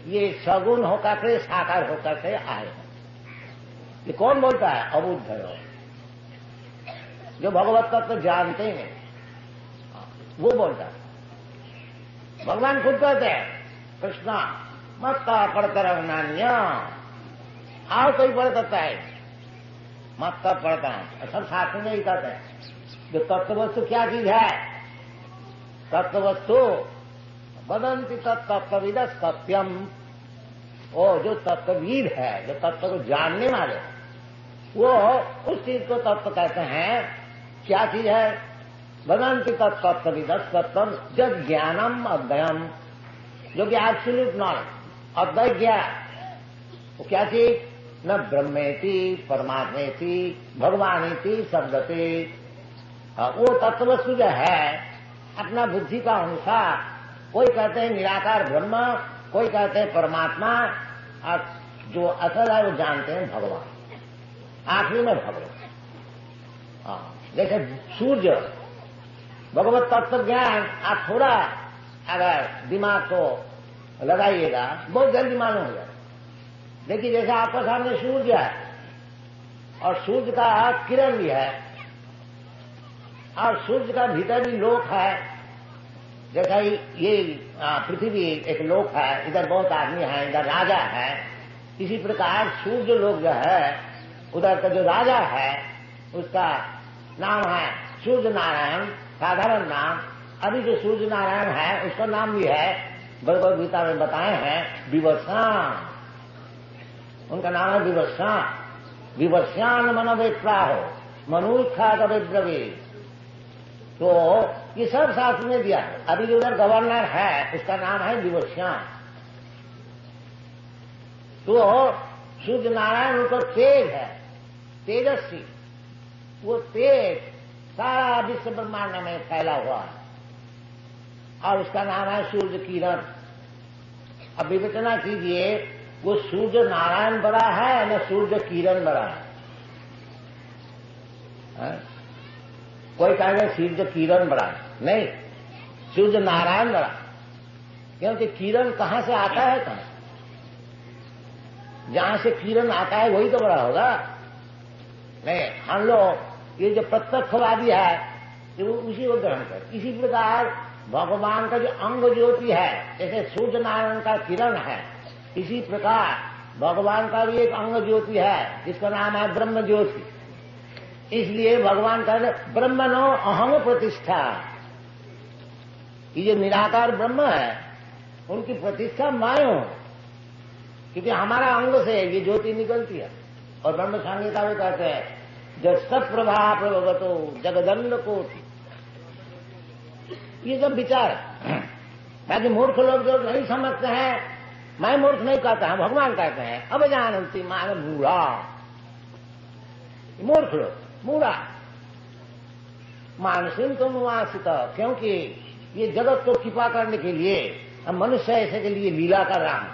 ये सगुण होकर के साकार होकर के आए। ये कौन बोलता है? अबुद्ध है, जो भगवत तत्व जानते हैं वो बोलता है। भगवान खुद कहते हैं कृष्णा मत्ता पड़तर नान्य, और कोई पड़ता है मत्ता पड़ता है। सब शास्त्र में ही कहते हैं जो तत्ववस्तु क्या चीज है, तत्ववस्तु वदंति तत्तत्विद सत्यम। ओ जो तत्वविद है, जो तत्व को जानने वाले, वो उस चीज को तत्व कहते हैं। क्या चीज है? वदंति तत्तत्विद सत्यम जब ज्ञानम अद्वयम, जो कि एब्सोल्यूट नॉलेज, अद्वय ज्ञान। वो क्या चीज? न ब्रह्मेति परमात्मेति भगवानेति शब्दते। वो तत्ववस्तु जो है अपना बुद्धि का अनुसार, कोई कहते हैं निराकार ब्रह्म, कोई कहते हैं परमात्मा, और जो असल है वो जानते हैं भगवान। आखिरी में भगवान। जैसे सूर्य, भगवत तत्व ज्ञान आप थोड़ा अगर दिमाग को लगाइएगा बहुत जल्दी मालूम हो जाए। देखिए जैसे आपके सामने सूर्य है और सूर्य का किरण भी है, और सूर्य का भीतर भी लोक है। जैसा ये पृथ्वी एक लोक है, इधर बहुत आदमी है, इधर राजा है। इसी प्रकार सूर्य लोक जो है, उधर का जो राजा है उसका नाम है सूर्य नारायण, साधारण नाम। अभी जो सूर्य नारायण है उसका नाम भी है, भगवद गीता में बताए हैं, विवस्वान। उनका नाम है विवस्वान। विवस्वान मनोवेत्राहो मनुष्यात विद्रवी। तो ये सब शास्त्र में दिया है। अभी जो उधर गवर्नर है उसका नाम है विवस्वान। तो सूर्य नारायण उनको तेज है, तेजस्वी। वो तेज सारा विश्व ब्रह्मांड में फैला हुआ है, और उसका नाम है सूर्य किरण। अब विवेचना कीजिए, वो सूर्य नारायण बड़ा है न सूर्य किरण बड़ा है? कोई कहेगा सूर्य किरण बड़ा है, नहीं, सूर्य नारायण बड़ा। क्योंकि किरण कहां से आता है? कहां जहां से किरण आता है वही तो बड़ा होगा। नहीं, हम लोग ये जो प्रत्यक्षवादी है वो उसी को ग्रहण कर। इसी प्रकार भगवान का जो अंग ज्योति है, जैसे सूर्य नारायण का किरण है, इसी प्रकार भगवान का भी एक अंग ज्योति है जिसका नाम है ब्रह्म ज्योति। इसलिए भगवान कहते ब्रह्मणो अहम प्रतिष्ठा। ये जो निराकार ब्रह्म है उनकी प्रतिष्ठा मैं हूं, क्योंकि हमारा अंग से ये ज्योति निकलती है। और ब्रह्म संहिता में कहते हैं जब सत्प्रभा प्रभवतो जगदंड कोटि। ये सब विचार है। बाकी मूर्ख लोग जो नहीं समझते हैं मैं मूर्ख नहीं कहता हूं, भगवान कहते हैं अब जानती मान मूढ़ा, मूर्ख लोग मूढ़ा मानसिन तो मुआसित, क्योंकि ये जगत को कृपा करने के लिए हम मनुष्य ऐसे के लिए लीला कर रहा हूं।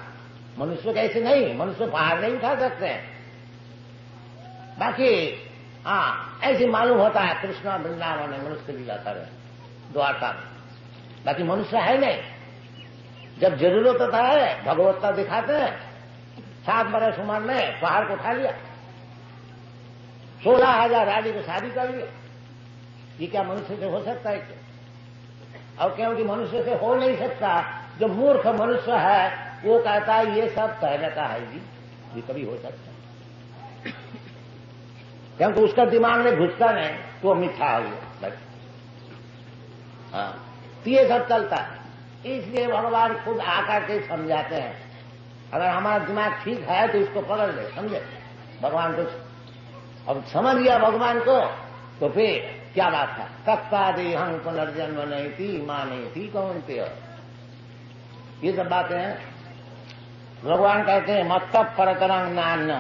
मनुष्य कैसे नहीं, मनुष्य बाहर नहीं उठा सकते हैं। बाकी ऐसे मालूम होता है कृष्णा वृंदावन में मनुष्य लीला कर रहे द्वारका में, बाकी मनुष्य है नहीं। जब जरूरत होता है भगवत्ता दिखाते हैं। 7 बरस उम्र में पहाड़ को उठा लिया, 16,000 राजी को शादी कर लिया। ये क्या मनुष्य से हो सकता है क्या? और क्योंकि मनुष्य से हो नहीं सकता, जो मूर्ख मनुष्य है वो कहता है ये सब पहले का है जी, ये कभी हो सकता है, क्योंकि उसका दिमाग में घुसता नहीं तो मिथ्या हो गया। हाँ, ये सब चलता है। इसलिए भगवान खुद आकर के समझाते हैं। अगर हमारा दिमाग ठीक है तो इसको पकड़ ले, समझे भगवान को। अब समझ लिया भगवान को तो फिर क्या बात है। तत्ता देहं पुनर्जन्म नहीं थी, मां नहीं थी, कौन थे, ये सब बातें हैं। भगवान कहते हैं मत्त परतरंग नान्य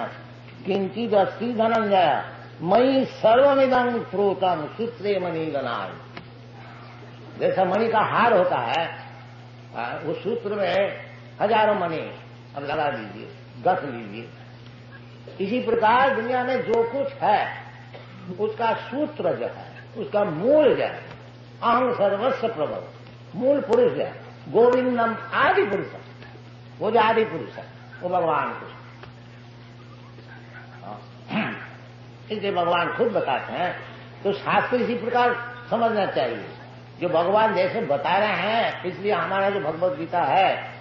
किंचित अस्ति धनंजय मई सर्वमिदं प्रोतम सूत्रे मणि गणाय। जैसा मणि का हार होता है, उस सूत्र में हजारों मणि अब लगा दीजिए, गस लीजिए। इसी प्रकार दुनिया में जो कुछ है उसका सूत्र जो है, उसका मूल जो है, अहं सर्वस्व प्रभव, मूल पुरुष जो है गोविंदम आदि पुरुष, वो जो आदि पुरुष है वो भगवान पुरुष। इसलिए भगवान खुद बताते हैं तो शास्त्र इसी प्रकार समझना चाहिए। जो भगवान जैसे बता रहे हैं, इसलिए हमारा जो भगवत गीता है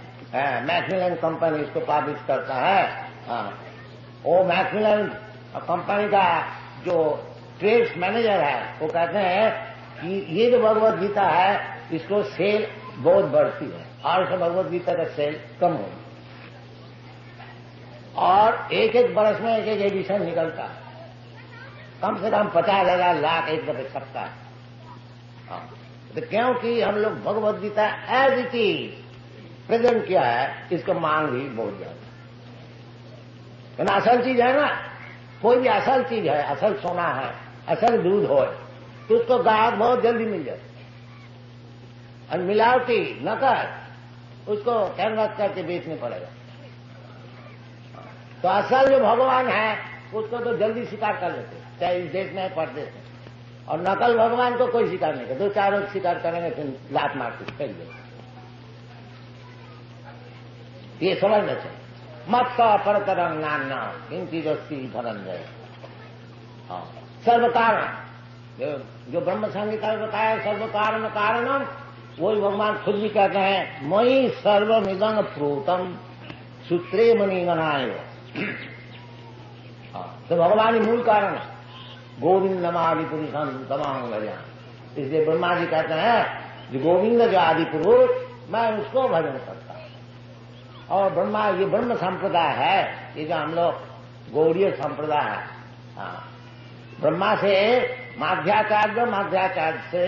मैक्मिलन कंपनी इसको पब्लिश करता है। वो मैक्मिलन कंपनी का जो ट्रेड्स मैनेजर है वो कहते हैं कि ये जो भगवत गीता है इसको सेल बहुत बढ़ती है और इसे भगवत गीता का सेल कम हो, और एक एक बरस में एक एक एडिशन निकलता है, कम से कम 50,000 लाख एक दफे छपता है। तो क्योंकि हम लोग Bhagavad Gita as it is present किया है, इसको मांग भी बहुत ज्यादा। असल चीज है ना, कोई भी असल चीज है, असल सोना है, असल दूध हो तो उसको ग्राहक बहुत जल्दी मिल जाए। और मिलावटी नकल उसको कैनवास करके बेचने पड़ेगा। तो असल जो भगवान है उसको तो जल्दी स्वीकार कर लेते, चाहे इस देश में परदेश में। और नकल भगवान को कोई स्वीकार नहीं करता, 2-4 रोज स्वीकार करेंगे फिर लात मारते फैल जाए। ये समझना चाहिए। मत परतरंग नान्ना किंचित अस्ति धनंजय। सर्व कारण जो ब्रह्म संहिता में बताया सर्व कारण कारणम, वही भगवान खुद भी कहते हैं मयि सर्वमिदं प्रोतम सूत्रे मणि गणाय। तो भगवान ही मूल कारण है। गोविंदम आदि पुरुषम तमाम भजन। इसलिए ब्रह्मा जी कहते हैं जो गोविंद जो आदि पुरुष, मैं उसको भजन करता हूं। और ब्रह्मा ये ब्रह्म संप्रदाय है, ये जो हम लोग गौड़ीय संप्रदाय है, ब्रह्मा से माध्याचार्य से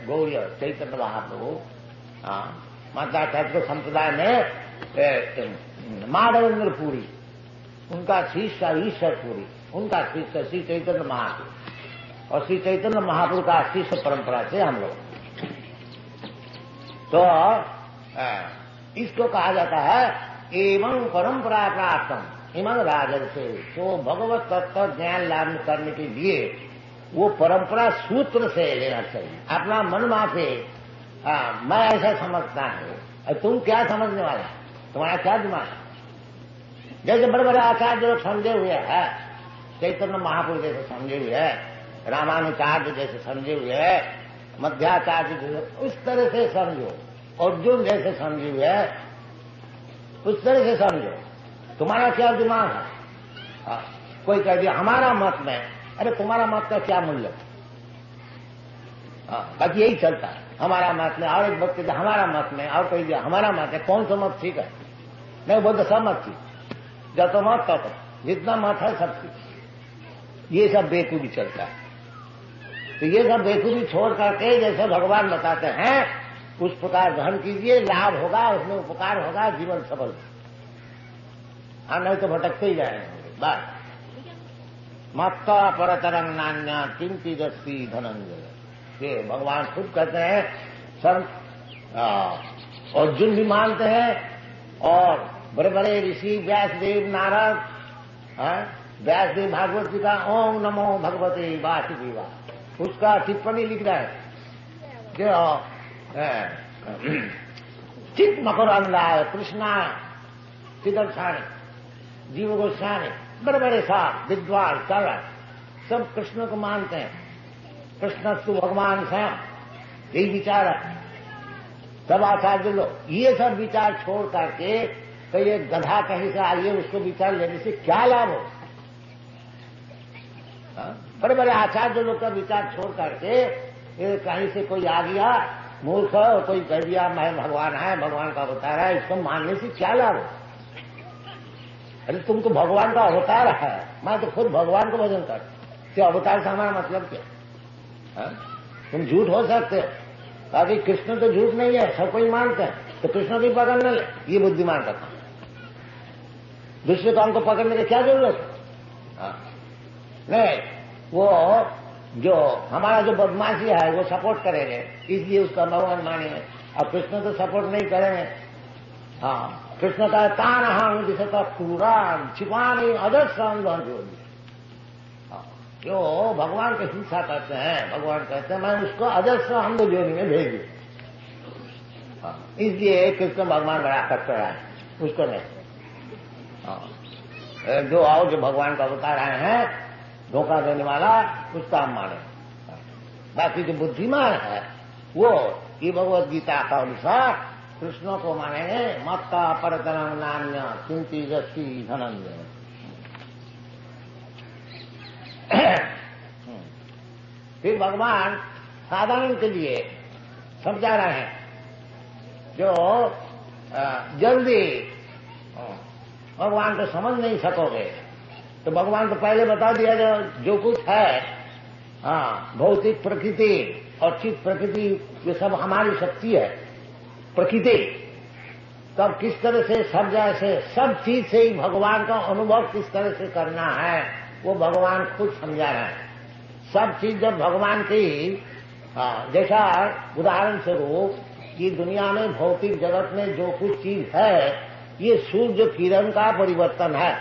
गौड़ीय चैतन्य महाप्रभु, माध्याचार्य को संप्रदाय में माधवेंद्र पुरी, उनका शिष्य ईश्वर पुरी, उनका शिष्य श्री चैतन्य महाप्रभु, और श्री चैतन्य महाप्रभु का शिष्य परंपरा से हम लोग। तो इसको कहा जाता है एवं परंपरा प्राप्तम इमं राजन से। तो भगवत तत्व ज्ञान लाभ करने के लिए वो परंपरा सूत्र से लेना चाहिए, अपना मन माफे। मैं ऐसा समझता हूं, तुम क्या समझने वाला, तुम्हारा क्या दिमाग। जैसे बड़े बड़े आचार्य लोग समझे हुए हैं, चैतन्य महापुरुष जैसे समझे हुए हैं, रामानुचार्य जैसे समझे हुए हैं, मध्याचार्य जैसे, उस तरह से समझो। अर्जुन जैसे समझे हुए है उस तरह से समझो। तुम्हारा क्या दिमाग है। कोई कह दिया हमारा मत में, अरे तुम्हारा मत का क्या मूल्य। बाकी यही चलता है, हमारा मत में, और एक वक्त कहते हमारा मत में, और कोई दिया हमारा मत है। कौन सा मत ठीक है? नहीं बोलते सब मत ठीक, जब तो मत तब जितना मत है सब ठीक। ये सब बेकूफी चलता है। तो ये सब बेकूफी छोड़ करके जैसे भगवान बताते हैं उस प्रकार ग्रहण कीजिए, लाभ होगा, उसमें उपकार होगा, जीवन सफल। हाँ, नहीं तो भटकते ही जाएंगे। बस मत्ता परतरंग नान्या किंचित अस्ति धनंजय। ये भगवान खुद कहते हैं, संत अर्जुन भी मानते हैं और बड़े बड़े ऋषि व्यासदेव, नारद, व्यासदेव भागवत जी का ओम नमो भगवते वासुदेवाय, उसका टिप्पणी लिख रहा है जो चित मकरंदाय कृष्णा सिद्धर्षाणी जीव गोस्वामी, बड़े बड़े साहब विद्वान सरल सब कृष्ण को मानते हैं। कृष्णस्तु भगवान स्वयं, यही विचार है सब आचार्य लोग। ये सब विचार छोड़ करके तो ये गधा कहीं से आइए उसको विचार लेने से क्या लाभ हो? बड़े बड़े आचार्य लोग का विचार छोड़ करके कहीं से कोई आ गया मूर्ख और कोई कह दिया मैं भगवान है, भगवान का अवतार है, इसको मानने से क्या लाभ हो? अरे तुम तो भगवान का अवतार है, मैं तो खुद भगवान को भजन करती, तो अवतार से हमारा मतलब क्या? तुम झूठ हो सकते हो, ताकि कृष्ण तो झूठ नहीं है, सब कोई मानते हैं, तो कृष्ण की पकड़ न ले, ये बुद्धिमान का काम। दूसरे काम को पकड़ने की क्या जरूरत है? नहीं, वो जो हमारा जो बदमाशी है वो सपोर्ट करेंगे, इसलिए उसका भगवान मानेंगे, और कृष्ण तो सपोर्ट नहीं करेंगे। हाँ, कृष्ण का तान हम जिसे पुराण छिपाने अदर्शन जोड़ी, जो भगवान की हिंसा करते हैं, भगवान कहते हैं मैं उसको अजस्र अंध जोनी में भेज दूं, इसलिए कृष्ण भगवान बड़ा कट्टर है, उसको नहीं। जो आओ जो भगवान का अवतार आए हैं धोखा देने वाला, उसका हम माने। बाकी जो बुद्धिमान है वो ये भगवत गीता का अनुसार कृष्ण को मानेंगे। मत्ता परतरंग नान्य किंचित अस्ति धनंजय। फिर भगवान साधारण के लिए समझा रहे हैं, जो जल्दी भगवान को समझ नहीं सकोगे तो भगवान को पहले बता दिया जो कुछ है, भौतिक प्रकृति और चित्त प्रकृति, ये सब हमारी शक्ति है। प्रकृति तब किस तरह से सब जैसे सब चीज से ही भगवान का अनुभव किस तरह से करना है वो भगवान खुद समझा रहे हैं। सब चीज जब भगवान की, जैसा उदाहरण स्वरूप ये दुनिया में भौतिक जगत में जो कुछ चीज है ये सूर्य किरण का परिवर्तन है,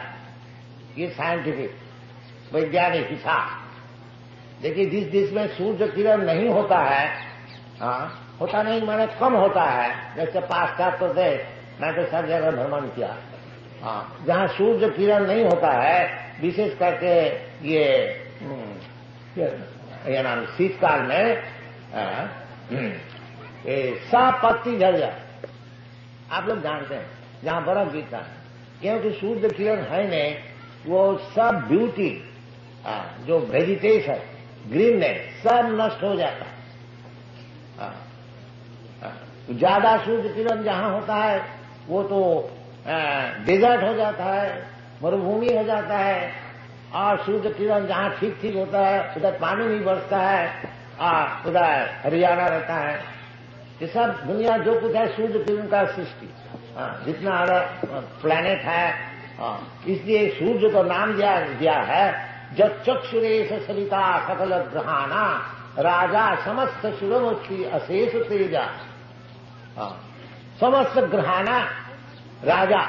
ये साइंटिफिक वैज्ञानिक हिसाब। देखिए जिस देश में सूर्य किरण नहीं होता है, होता नहीं माने कम होता है, जैसे पाश्चात्य देश, मैं तो सब जगह भ्रमण किया, जहां सूर्य किरण नहीं होता है, विशेष करके ये नाम शीतकाल में सब पत्ती झड़ जाए, आप लोग जानते हैं, जहां बर्फ गिरता है, क्योंकि सूर्य किरण है नहीं, वो सब ब्यूटी जो वेजिटेशन ग्रीननेस सब नष्ट हो जाता है। ज्यादा सूर्य किरण जहां होता है वो तो डेजर्ट हो जाता है, मरुभूमि हो जाता है, और सूर्य किरण जहां ठीक ठीक होता है उधर पानी नहीं बरसता है, उधर हरियाणा रहता है। ये सब दुनिया जो कुछ है सूर्य किरण का सृष्टि, जितना प्लैनेट है, इसलिए सूर्य को नाम दिया है जब चक्षुरेश सरिता सकल ग्रहाना राजा समस्त शिरोमुखी अशेष तेजा। समस्त ग्रहाना राजा,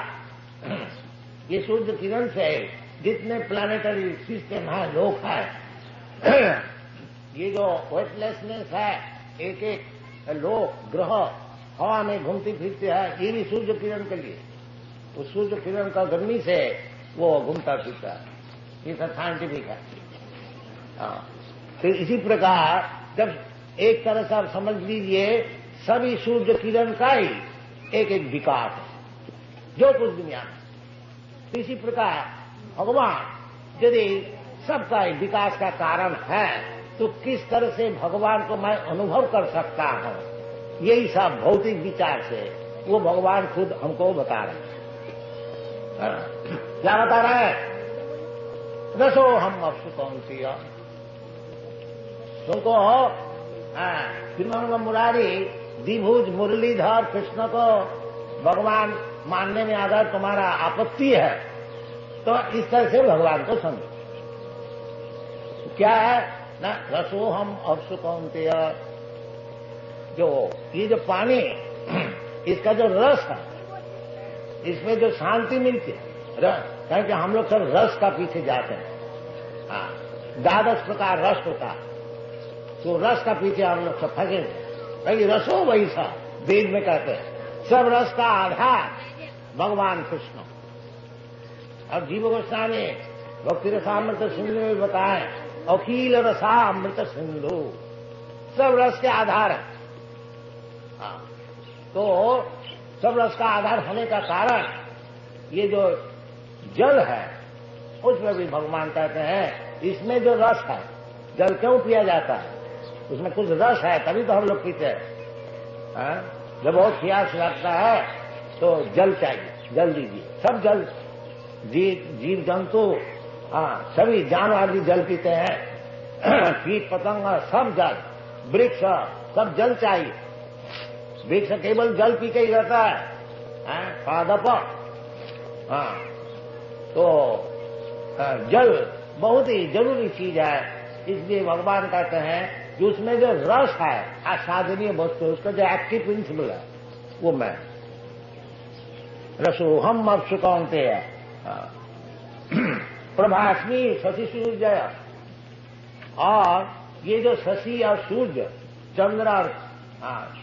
ये सूर्य किरण से जितने प्लानिटरी सिस्टम है, लोक है, ये जो वेटलेसनेस है, एक एक लोक ग्रह हवा में घूमती फिरती है, ये भी सूर्य किरण के लिए, वो सूर्य किरण का गर्मी से वो घूमता फिरता है, ये सब साइंटिफिक है। तो इसी प्रकार जब एक तरह से आप समझ लीजिए सभी सूर्य किरण का ही एक एक विकास है जो कुछ दुनिया में, तो इसी प्रकार भगवान यदि सबका विकास का कारण है तो किस तरह से भगवान को मैं अनुभव कर सकता हूं, यही सब भौतिक विचार से वो भगवान खुद हमको बता रहे हैं। क्या बता रहे हैं? रसो हम अप्सु कौन सी तुमको श्रीमंग मुरारी द्विभुज मुरलीधर कृष्ण को भगवान मानने में अगर तुम्हारा आपत्ति है तो इस तरह से भगवान को समझो। क्या है ना, रसोहम अवसुकौन्तेय, जो ये जो पानी इसका जो रस है, इसमें जो शांति मिलती है, क्योंकि हम लोग सब रस का पीछे जाते हैं। हाँ, 12 प्रकार रस होता है, तो रस का पीछे हम लोग सब फंसे हैं। रसो वही सा वेद में कहते हैं, सब रस का आधार भगवान कृष्ण। और जीव गोस्वामी भक्ति रसामृत सिंधु में बताए, अखिल रसामृत सिंधु, सब रस के आधार है। हाँ, तो सब रस का आधार होने का कारण ये जो जल है, उसमें भी भगवान कहते हैं इसमें जो रस है, जल क्यों पिया जाता है, उसमें कुछ रस है तभी तो हम लोग पीते हैं। जब बहुत प्यास लगता है तो जल चाहिए, जल दीजिए। सब जल, जीव जंतु, हाँ, सभी जानवर भी जल पीते हैं, कीट पतंग सब जल, वृक्ष सब जल चाहिए। वृक्ष केवल जल पी के ही रहता है, पादप। हाँ, तो जल बहुत ही जरूरी चीज है। इसलिए भगवान कहते हैं कि उसमें जो रस है, आसादनीय वस्तु, उसका जो एक्टिव प्रिंसिपल है, वो मैं रसोहम अवसुकौन्तेय प्रभास्मी शशि सूर्य। और ये जो शशि और सूर्य, चंद्र और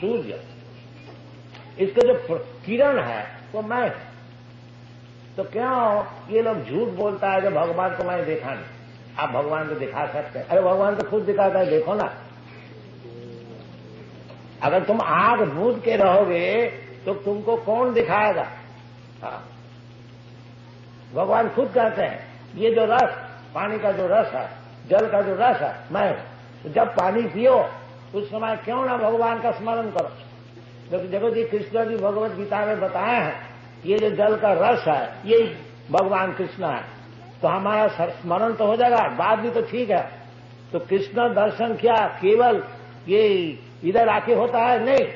सूर्य, इसका जो किरण है वो मैं। तो क्यों ये लोग झूठ बोलता है जब भगवान को मैंने देखा नहीं? आप भगवान को दिखा सकते हैं? अरे भगवान तो खुद दिखाता है, देखो ना। अगर तुम आग मूंद के रहोगे तो तुमको कौन दिखाएगा? हाँ, भगवान खुद कहते हैं ये जो रस, पानी का जो रस है, जल का जो रस है, मैं। तो जब पानी पियो उस समय क्यों ना भगवान का स्मरण करो। क्योंकि देखो जी, कृष्ण जी भगवत गीता में बताए हैं ये जो जल का रस है ये भगवान कृष्ण है। तो हमारा स्मरण तो हो जाएगा, बात भी तो ठीक है। तो कृष्ण दर्शन क्या केवल ये इधर आके होता है? नहीं,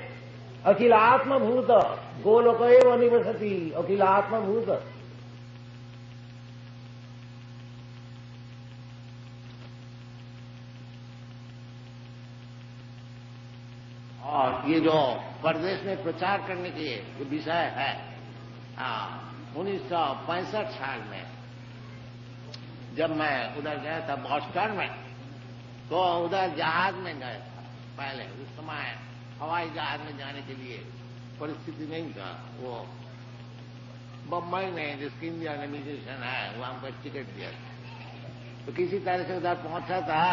अखिल आत्मभूत गोलोक एव निवसति, अखिल आत्मभूत। और ये जो प्रदेश में प्रचार करने के जो विषय है, 1965 साल में जब मैं उधर गया था बॉस्टन में, तो उधर जहाज में गए था। पहले उस समय हवाई जहाज में जाने के लिए परिस्थिति नहीं था। वो बम्बई में जिसकी इंडियन इमिग्रेशन है वहां पर टिकट दिया था, तो किसी तरह से उधर पहुंचा था।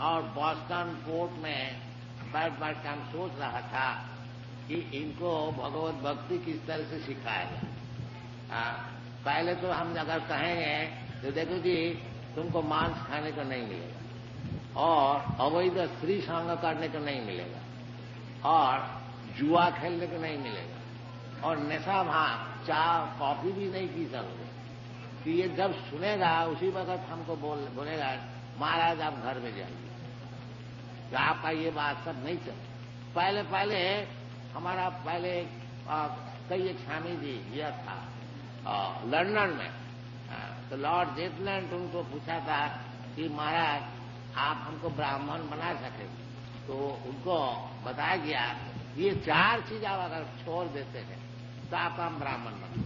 और बॉस्टन पोर्ट में बैठ के हम सोच रहा था कि इनको भगवत भक्ति किस तरह से सिखाएगा। पहले तो हम अगर कहेंगे तो देखो जी, तुमको मांस खाने को नहीं मिलेगा, और अवैध स्त्री संग करने को नहीं मिलेगा, और जुआ खेलने को नहीं मिलेगा, और नशा भांग चाय कॉफी भी नहीं पी सकते। तो ये जब सुनेगा उसी वक्त हमको बोलेगा महाराज आप घर में जाइए, तो आपका ये बात सब नहीं चले। पहले हमारा कई एक स्वामी जी यह था लंदन में, तो लॉर्ड जेटलैंड उनको पूछा था कि महाराज आप हमको ब्राह्मण बना सके, तो उनको बताया गया ये 4 चीज आप अगर छोड़ देते हैं तो आपका हम ब्राह्मण बना।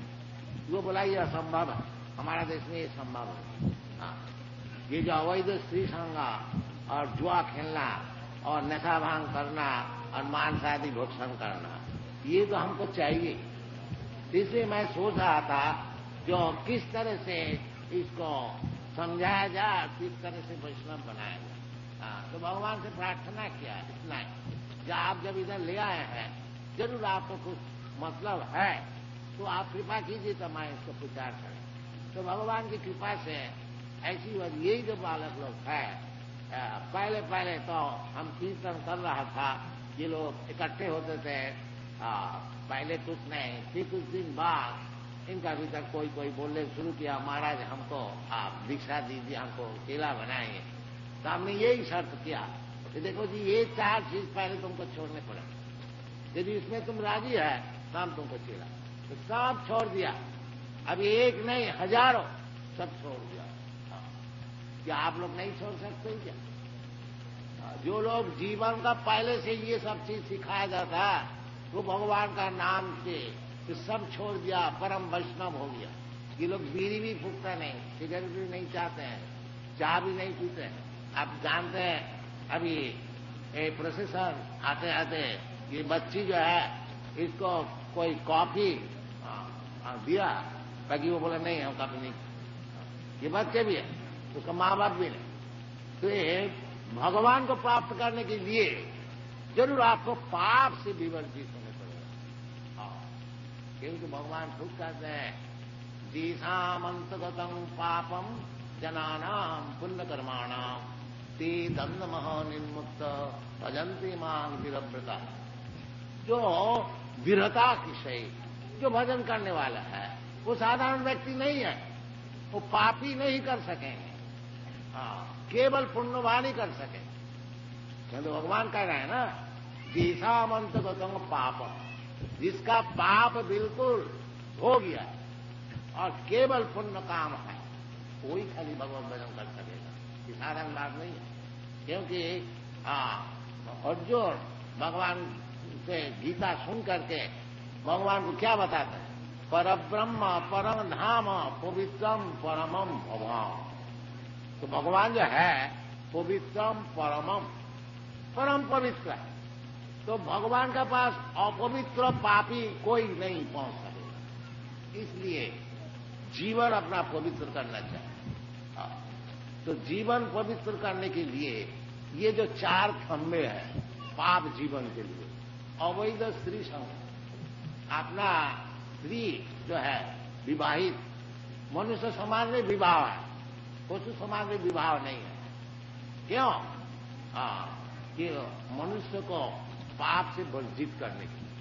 वो बोला ये असंभव है, हमारा देश में ये संभव है। ये जो अवैध स्त्री संग और जुआ खेलना और नशा भांग करना और मांस आदि भोक्षण करना, ये तो हमको चाहिए। इसलिए मैं सोच रहा था जो किस तरह से इसको समझाया जाए, किस तरह से वैष्णव बनाया जाए। तो भगवान से प्रार्थना किया इतना ही, जब आप जब इधर ले आए हैं जरूर आपको कुछ मतलब है तो आप कृपा कीजिए तो मैं इसको प्रचार करें। तो भगवान की कृपा से ऐसी यही जो बालक लोग है, पहले तो हम कीर्तन कर रहा था, ये लोग इकट्ठे होते थे, पहले कुछ नहीं, फिर कुछ दिन बाद इनका भीतर कोई बोलने शुरू किया महाराज हमको आप दीक्षा दीजिए, हमको चेला बनाएंगे। तो हमने यही शर्त किया कि देखो जी ये 4 चीज पहले तुमको छोड़ने पड़े, यदि इसमें तुम राजी है तो हम तुमको चेला। तो सब छोड़ दिया। अब एक नहीं हजारों सब छोड़ दिया। क्या आप लोग नहीं छोड़ सकते क्या? जो लोग जीवन का पहले से ये सब चीज सिखाया जाता है, वो भगवान का नाम से तो सब छोड़ दिया, परम वैष्णव हो गया। ये लोग बीड़ी भी फूकते नहीं, सिगरेट भी नहीं चाहते हैं, चाय भी नहीं पीते हैं। आप जानते हैं अभी प्रोसेसर आते आते ये बच्ची जो है इसको कोई कॉफी दिया, बाकी वो बोला नहीं हम कॉफी नहीं। ये बच्चे भी है, उसका माँ बाप भी नहीं। तो ये भगवान को प्राप्त करने के लिए जरूर आपको पाप से विवर्जित होने पड़ेगा। क्योंकि भगवान खुद कहते हैं जीसामंतगतम पापम जनानाम पुण्य कर्माणाम ते दंड महानिर्मुक्त भजन्ते मां विरव्रता। जो विरता किसे, जो भजन करने वाला है वो साधारण व्यक्ति नहीं है, वो पापी नहीं कर सकेंगे, केवल पुण्यवान ही कर सके। क्योंकि भगवान कह रहे हैं ना जीसामंतगतम पापम, जिसका पाप बिल्कुल हो गया और केवल पुण्य काम है, कोई खाली भगवत भजन कर सकेगा। ये साधारण बात नहीं है। क्योंकि अर्जुन भगवान से गीता सुन करके भगवान को क्या बताते हैं? परब्रह्म परम धाम पवित्रम परमम भगवान। तो भगवान जो है पवित्रम परमम, परम पवित्र है। तो भगवान के पास अपवित्र पापी कोई नहीं पहुंच सकेगा। इसलिए जीवन अपना पवित्र करना चाहिए। तो जीवन पवित्र करने के लिए ये जो 4 खंबे हैं पाप जीवन के लिए, अवैध स्त्री संग, अपना स्त्री जो है विवाहित, मनुष्य समाज में विवाह है, पशु समाज में विवाह नहीं है। क्यों? कि मनुष्य को पाप से वर्जित करने के लिए।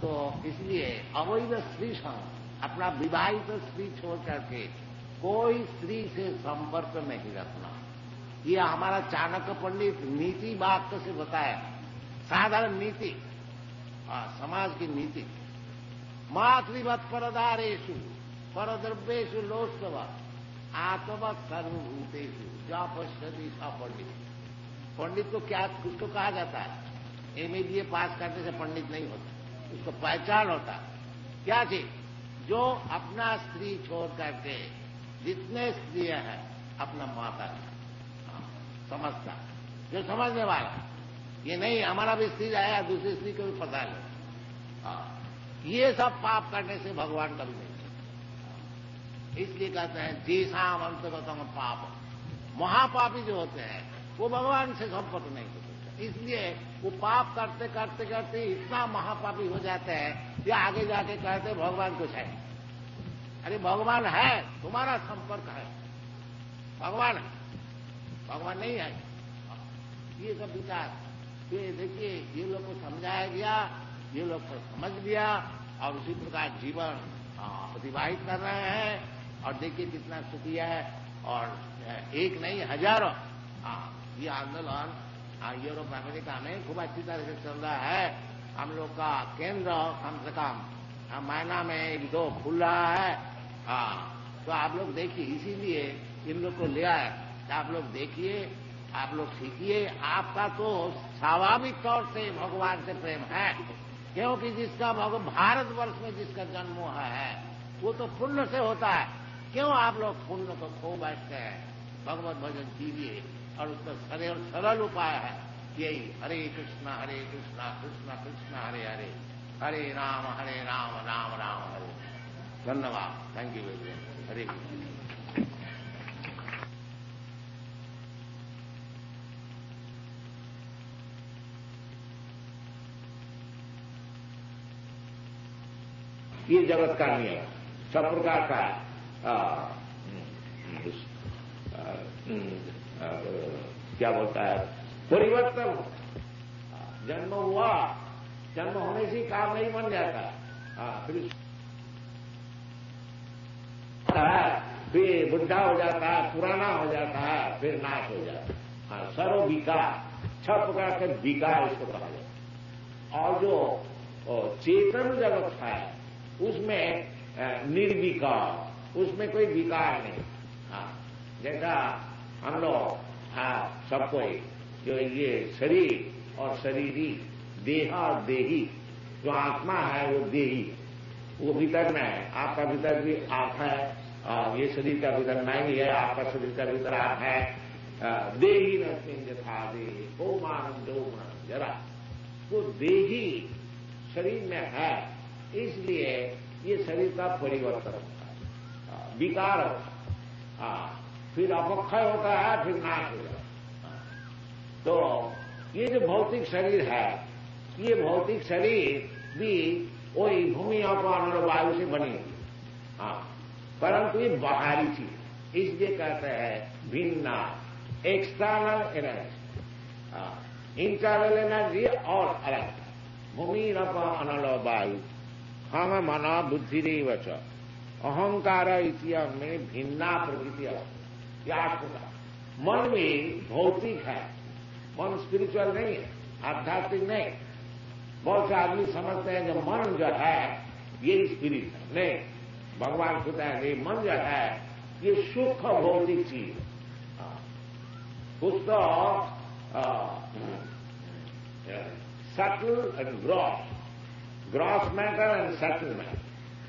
तो इसलिए अवैध स्त्री संग, अपना विवाहित स्त्री छोड़ करके कोई स्त्री से संपर्क नहीं रखना। ये हमारा चाणक्य पंडित नीति वाक्य से बताया, साधारण नीति, समाज की नीति। मातृवत परदारेषु परद्रव्येषु लोस्तव आत्मवत सर्वभूतेषु जा पश्यति सा पंडित। पंडित को क्या उसको कहा जाता है? MA पास करने से पंडित नहीं होता, उसको पहचान होता है। क्या चीज? जो अपना स्त्री छोड़ करके जितने स्त्रियां हैं अपना माता समझता, जो समझने वाला, ये नहीं हमारा भी स्त्री आया दूसरी स्त्री को भी पता नहीं। ये सब पाप करने से भगवान कभी नहीं। इसलिए कहते हैं जीसाम अंतगतम पाप। महापापी जो होते हैं वो भगवान से संपर्क नहीं हो सकते। इसलिए वो पाप करते करते करते इतना महापापी हो जाते हैं कि आगे जाके कहते भगवान कुछ है। अरे भगवान है, तुम्हारा संपर्क है, भगवान है, भगवान नहीं है। ये सब विचार ये देखिए, ये लोग को समझाया गया, ये लोग को समझ लिया और उसी प्रकार जीवन अतिवाहित कर रहे हैं। और देखिए कितना सुखी है। और एक नहीं हजारों ये आंदोलन यूरोप अमेरिका में खूब अच्छी तरह से चल रहा है। हम लोग का केंद्र कम से कम महीना में 1-2 खुल रहा है। तो आप लोग देखिए, इसीलिए इन लोग को ले आए। आप लोग देखिए, आप लोग सीखिए। आपका तो स्वाभाविक तौर से भगवान से प्रेम है, क्योंकि जिसका भारतवर्ष में जिसका जन्म हुआ है वो तो पुण्य से होता है। क्यों आप लोग पुण्य को खो बैठते हैं? भगवत भजन कीजिए और उसका सरल उपाय है यही, हरे कृष्णा कृष्ण कृष्ण हरे हरे, हरे राम राम राम हरे। धन्यवाद। Thank you very much. Hare Krishna. ये जगत का नियम सब प्रकार का क्या बोलता है, परिवर्तन। जन्म हुआ, जन्म होने से काम नहीं बन जाता। फिर बुढ़ा हो जाता है, पुराना हो जाता है, फिर नाश हो जाता है। सर्व विकार, 6 प्रकार के विकार इसको कहा जाता है। और जो चेतन जगत है उसमें निर्विकार, उसमें कोई विकार नहीं। हाँ, जैसा हम लोग सब कोई जो ये शरीर और शरीरी, देह और देही, जो आत्मा है वो देही, वो भीतर में है। आपका भीतर भी आप है, ये शरीर का भीतर नहीं है, आपका शरीर का भीतर आप है। देही नस्मिन् यथा देही कौमारं यौवनं जरा, वो देही शरीर में है, इसलिए ये शरीर का परिवर्तन होता है, विकार होता है, फिर अपक्षय होता है, फिर नाश हो जाता है। तो ये जो भौतिक शरीर है, ये भौतिक शरीर भी वही भूमि और अनल वायु से बनी हुई, परंतु ये बाहरी चीज, इसलिए कहते हैं भिन्ना, एक्सटर्नल एनर्जी, इंटरनल एनर्जी और अलग। भूमि अनल वायु हम मना बुद्धि रेवच अहंकार इतिहास में भिन्ना प्रकृति याद होगा। मन में भौतिक है, मन स्पिरिचुअल नहीं है, आध्यात्मिक नहीं। बहुत से आदमी समझते हैं कि मन जो है ये स्पिरिट है, नहीं। भगवान कहता है ये मन जो है ये सुख भौतिक चीज, कुछ तो subtle and gross matter and subtle matter.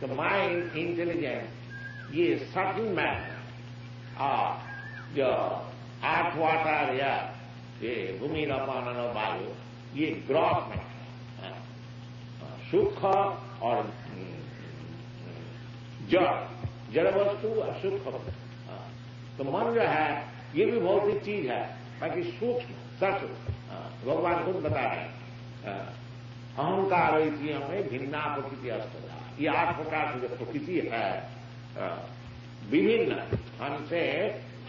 The mind, intelligence, ये subtle matter, जो आठ वाटर या ये भूमि अपान वायु, ये ग्रॉस मैटर, सुख और जड़ वस्तु और सुख। तो मन जो है ये भी भौतिक चीज है, बाकी सूक्ष्म सच भगवान खुद बता रहे हैं। अहंकार में भिन्ना प्रकृति अस्पता, ये आठ प्रकार की जो प्रकृति है विभिन्न, हमसे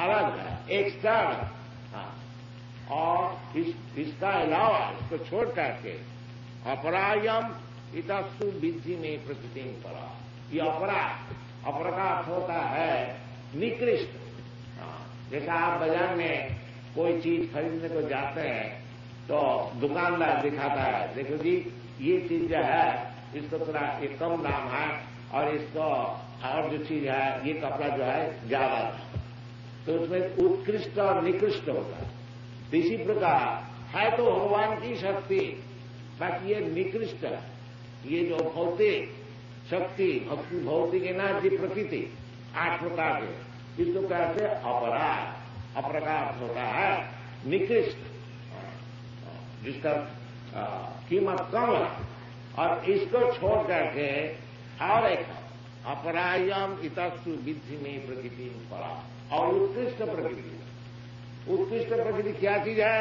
अलग है, एक्सटर्नल। और इसका अलावा, इसको छोड़ करके अपरायम इतस्तु विद्धि में प्रकृति में परा, ये अपर का अर्थ होता है निकृष्ट। जैसा आप बाजार में कोई चीज खरीदने को जाते हैं तो दुकानदार दिखाता है, देखो जी ये चीज जो है इसको थोड़ा एक कम दाम है, और इसको और जो चीज है ये कपड़ा जो है ज्यादा है, तो उसमें उत्कृष्ट और निकृष्ट होता है। तो इसी प्रकार है तो भगवान की शक्ति, बाकी ये निकृष्ट है। ये जो भौतिक शक्ति, भौतिक एनर्जी, प्रकृति, आठ प्रकार के, इसको कहते अपराध होता है निकृष्ट, जिसका कीमत कम है। और इसको छोड़ करके और एक अपरायम इतस्तु विद्धि में प्रकृति परा, और उत्कृष्ट प्रकृति। उत्कृष्ट प्रकृति क्या चीज है?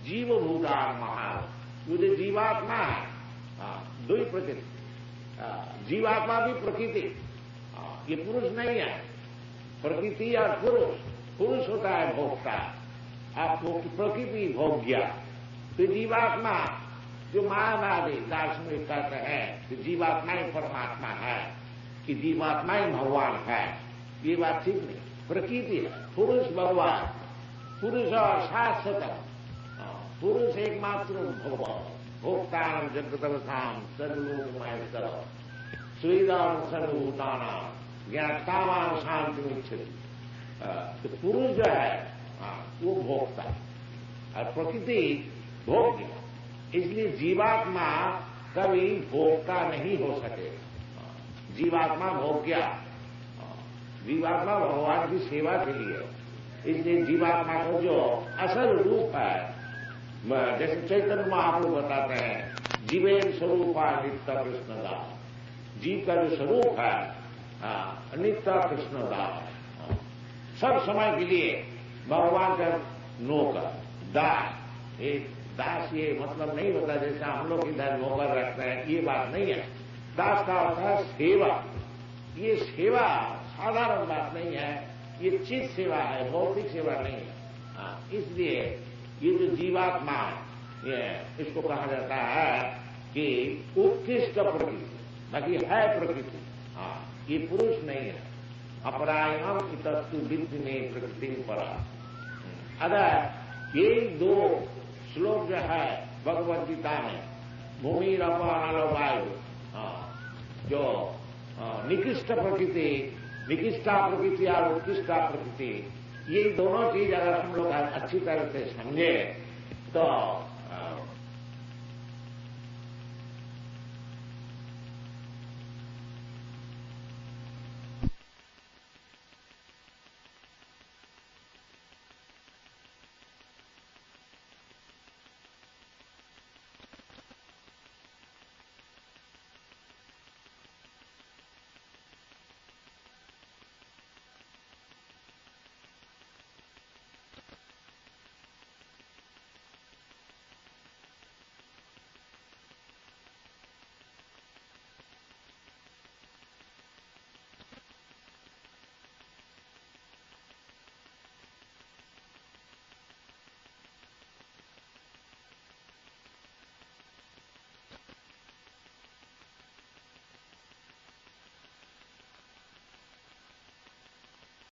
जीव भूतान महा, जो जीवात्मा है, दो ही प्रकृति। जीवात्मा भी प्रकृति, ये पुरुष नहीं है। प्रकृति और पुरुष होता है भोक्ता, आपको प्रकृति भोग्या। तो जीवात्मा जो मायावादी दार्शनिक कहते हैं कि जीवात्मा ही परमात्मा है, कि जीवात्मा ही भगवान है, ये बात ठीक नहीं। प्रकृति है, पुरुष भगवान, पुरुष और शाश्वत, पुरुष एकमात्र भगवान। भोक्तान जगतवसाम सर्वलोकमय करो सुविधान सर्वभूतानां ज्ञातावान शांति मुच्छति। तो पुरुष जो है वो भोक्ता और प्रकृति भोग्य, इसलिए जीवात्मा कभी भोक्ता नहीं हो सकेगा। जीवात्मा भोग्या, जीवात्मा भगवान की सेवा के लिए, इसलिए जीवात्मा का जो असल रूप है, जैसे चैतन्य महाप्रभु बताते हैं, जीवेन स्वरूपा नित्य कृष्णदास, जीव का जो स्वरूप है नित्य कृष्णदास, सब समय के लिए भगवान का नौकर, दास। एक दास ये मतलब नहीं होता जैसा हम लोग इधर नौकर रखते हैं, ये बात नहीं है। दास का अर्थ है सेवा। ये सेवा साधारण बात नहीं है, ये चित सेवा है, भौतिक सेवा नहीं है। इसलिए ये जो जीवात्मा है, ये इसको कहा जाता है कि उत्कृष्ट प्रकृति, बाकी है प्रकृति, ये पुरुष नहीं है। अपरायम इतस्तु विद्धि में प्रकृति परा। अगर ये दो श्लोक जो है भगवद गीता में, भूमि अपान वायु, जो निकृष्ट प्रकृति विकिष्टा प्रकृति और उत्कृष्टा प्रकृति, ये दोनों चीज अगर हम लोग अच्छी तरह से समझे तो